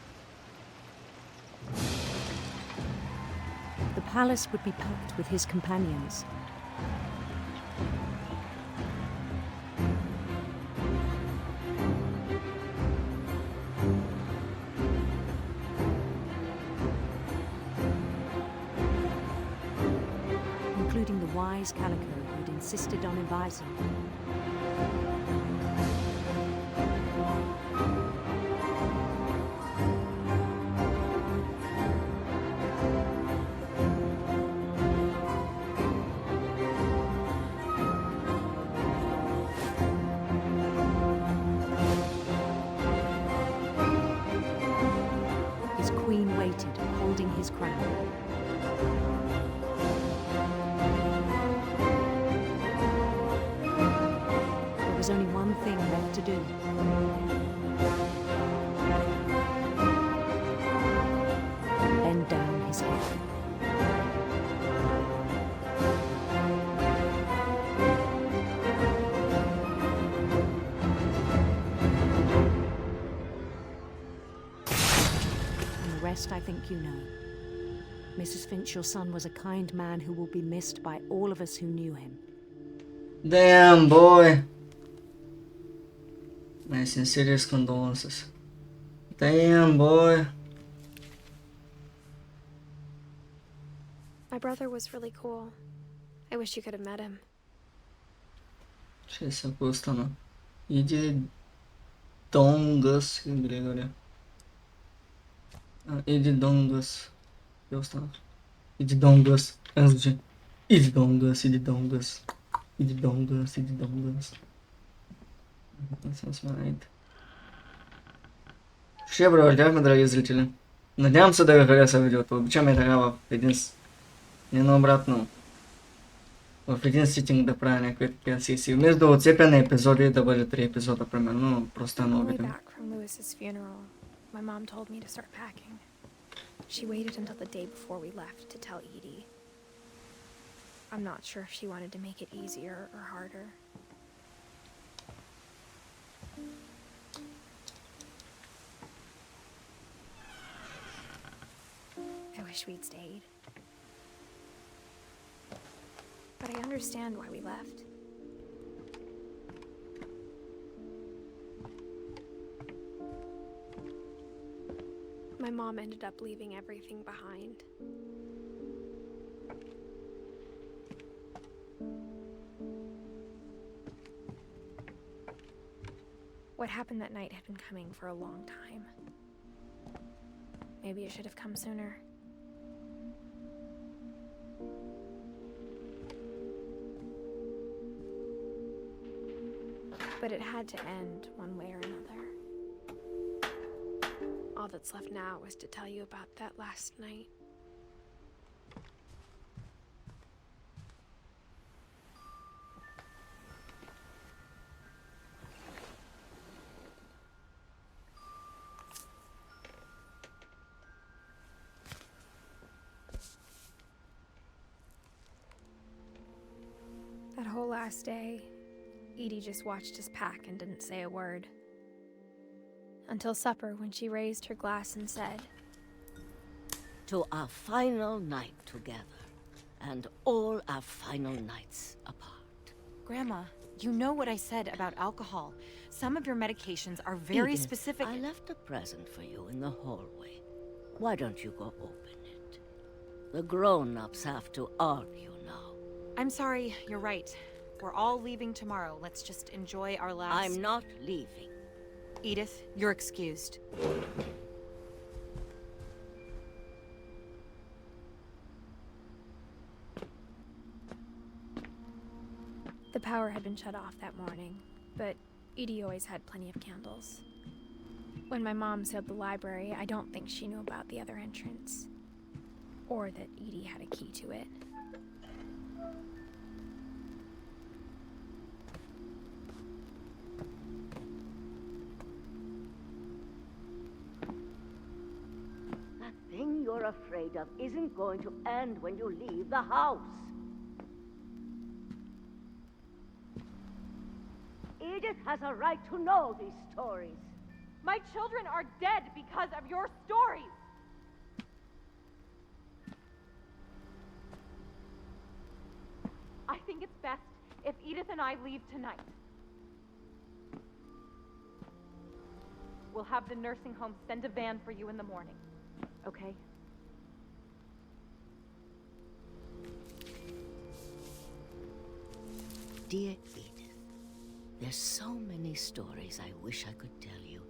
palace would be packed with his companions. Including the wise Calico who'd insisted on advising him. His queen waited, holding his crown. There was only one thing left to do. Bend down his head. And the rest I think you know. Mrs. Finch, your son was a kind man who will be missed by all of us who knew him. Damn, boy. My sincerest condolences. Damn, boy. My brother was really cool. I wish you could have met him. Ще се остана. Иди Донгъс, Григория. Иди Донгъс. И останах. Иди Донгъс. Звучи. Иди Донгъс, иди Донгъс. Иди Донгъс, иди Донгъс. Не съм сменяйте. Ще продължаваме, драги зрители. Надявам се да ви хареса видеото. Обичаме така в един... Не наобратно. В един ситинг да правя някакви такива сесии. Вместо да отцепя на епизоди да бъде 3 епизода, примерно, просто на обидно. back from Lewis's funeral, my mom told me to start packing. She waited until the day before we left to tell Edie. I'm not sure if she wanted to make it easier or harder. I wish we'd stayed. But I understand why we left. My mom ended up leaving everything behind. What happened that night had been coming for a long time. Maybe it should have come sooner. But it had to end one way or another. All that's left now is to tell you about that last night. That whole last day, Edie just watched us pack and didn't say a word. Until supper, when she raised her glass and said, "To our final night together, and all our final nights apart." Grandma, you know what I said about alcohol. Some of your medications are very Edith, specific. I left a present for you in the hallway. Why don't you go open it? The grown-ups have to argue now. I'm sorry, you're right. We're all leaving tomorrow. Let's just enjoy our last... I'm not leaving. Edith, you're excused. The power had been shut off that morning, but Edie always had plenty of candles. When my mom sealed the library, I don't think she knew about the other entrance. Or that Edie had a key to it. That thing you're afraid of isn't going to end when you leave the house. Edith has a right to know these stories. My children are dead because of your stories. I think it's best if Edith and I leave tonight. We'll have the nursing home send a van for you in the morning, okay? Dear Edith, there's so many stories I wish I could tell you,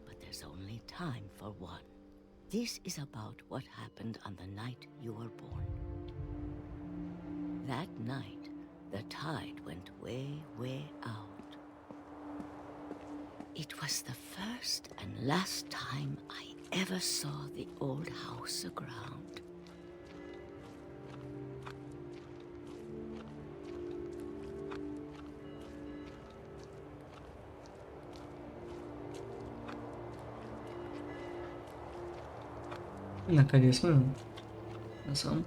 but there's only time for one. This is about what happened on the night you were born. That night, the tide went way, way out. It was the first and last time I ever saw the old house aground. Накъде сме? Не съм.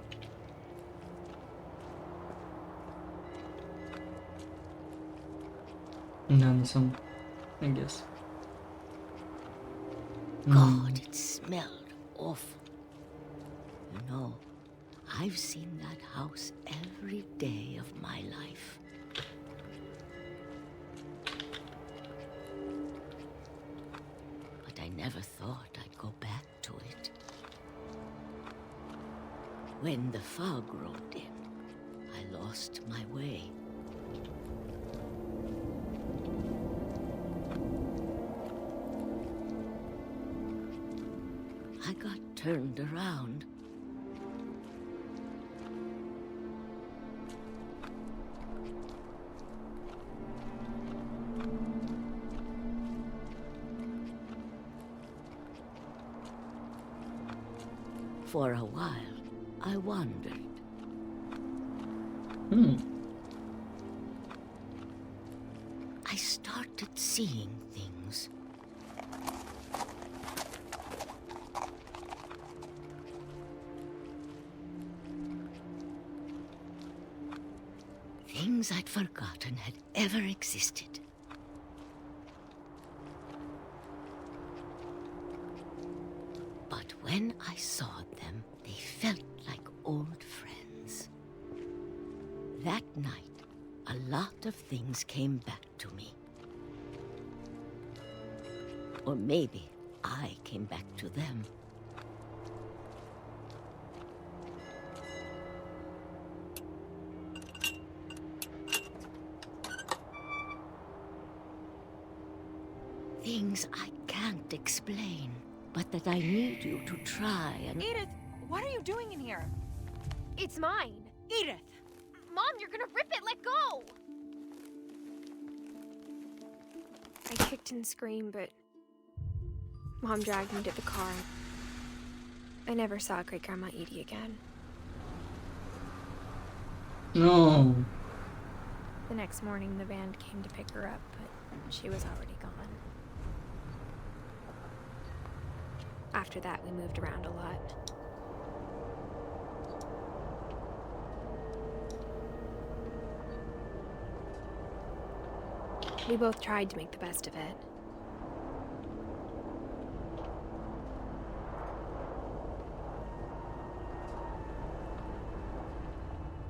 Не съм. I guess. God, it smelled awful. You know, I've seen that house every day of my life. But I never thought I'd go back to it. When the fog rolled in, I lost my way. I got turned around. For a while, I wandered. I started seeing things. Things I'd forgotten had ever existed. But when I saw them, they felt like old friends. That night, a lot of things came back to me. Or maybe I came back to them. Things I can't explain, but that I need you to try and... Edith, what are you doing in here? It's mine. Edith! Mom, you're gonna rip it! Let go! I kicked and screamed, but Mom dragged me to the car. I never saw Great-Grandma Edie again. No. The next morning, the van came to pick her up, but she was already gone. After that, we moved around a lot. We both tried to make the best of it.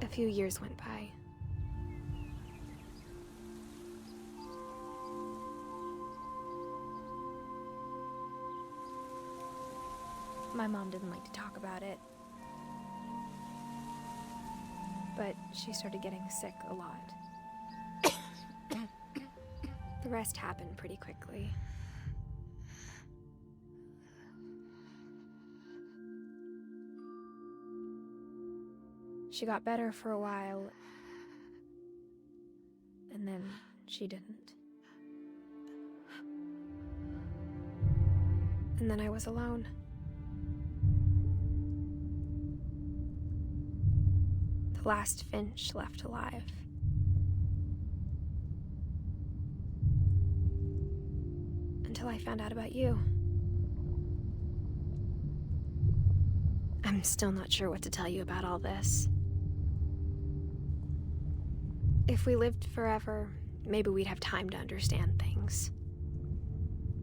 A few years went by. My mom didn't like to talk about it. But she started getting sick a lot. The rest happened pretty quickly. She got better for a while, and then she didn't. And then I was alone. The last Finch left alive. Until I found out about you. I'm still not sure what to tell you about all this. If we lived forever, maybe we'd have time to understand things.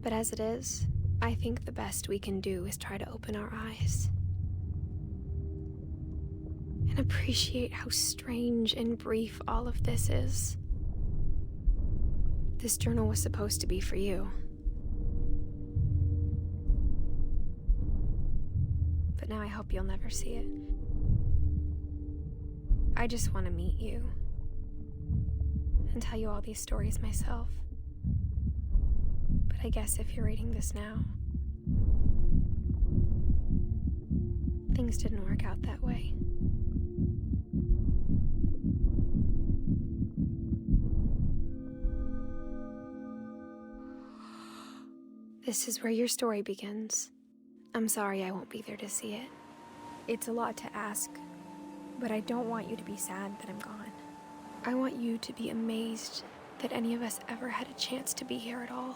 But as it is, I think the best we can do is try to open our eyes. And appreciate how strange and brief all of this is. This journal was supposed to be for you. But now I hope you'll never see it. I just want to meet you. And tell you all these stories myself. But I guess if you're reading this now, things didn't work out that way. This is where your story begins. I'm sorry I won't be there to see it. It's a lot to ask, but I don't want you to be sad that I'm gone. I want you to be amazed that any of us ever had a chance to be here at all.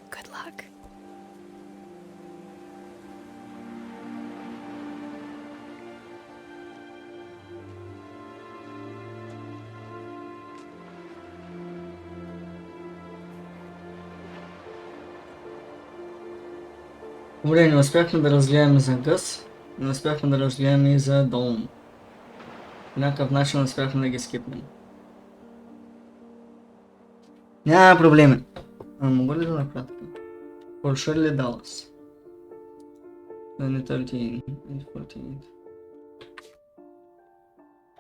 Good luck. Добре, не успяхме да разгледаме за Гъс, не успяхме да разгледаме и за Долн. По някакъв начин успяхме да ги скипнем. Няма проблеми. Мога ли да направя така? For Shirley Dallas. 2013 и 14.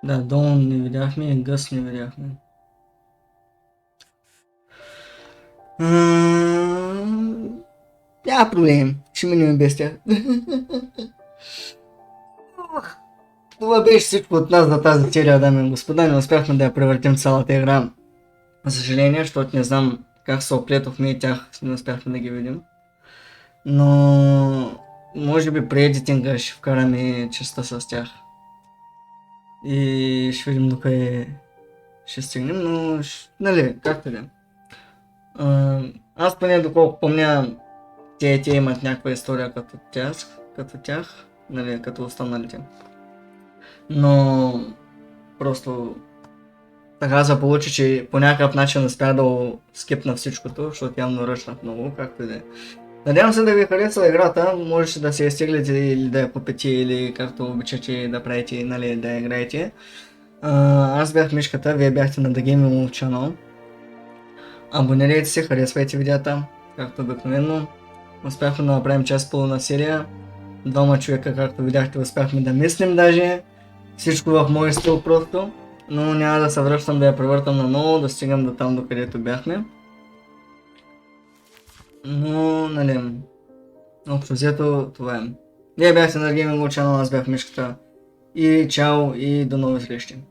Да, Долн не видяхме и Гъс не видяхме. Няма проблем. Ще минем без тях. Това беше всичко от нас за тази серия, дами и господа. Не успяхме да я превъртим цялата игра. За съжаление, защото не знам как се оплетохме и тях не успяхме да ги видим. Но може би при едитинга ще вкараме частта с тях. И ще видим докъде ще стигнем, но нали, както да. Аз поне доколко помня, те имат някаква история като тях, нали, като останалите. Но просто така се получи, че по някакъв начин успях да скипна всичкото, защото явно ръчнах много, както и да е. Надявам се да ви харесва играта, можете да се я стиглите или да я купите, или както обичате да правите, нали, да я играете. Аз бях Мишката, вие бяхте на The Gaming Channel. Абонирайте се, харесвайте видеята, както обикновено. Успяхме да направим час половина серия. Двама човека, както видяхте, успяхме да мислим даже. Всичко в мой стил просто. Но няма да се връщам да я превъртам наново, да стигам до там, докъдето бяхме. Но, нали, общо взето, това е. Вие бяхте на Gaming Channel, аз бях Мишката. И чао и до нови срещи.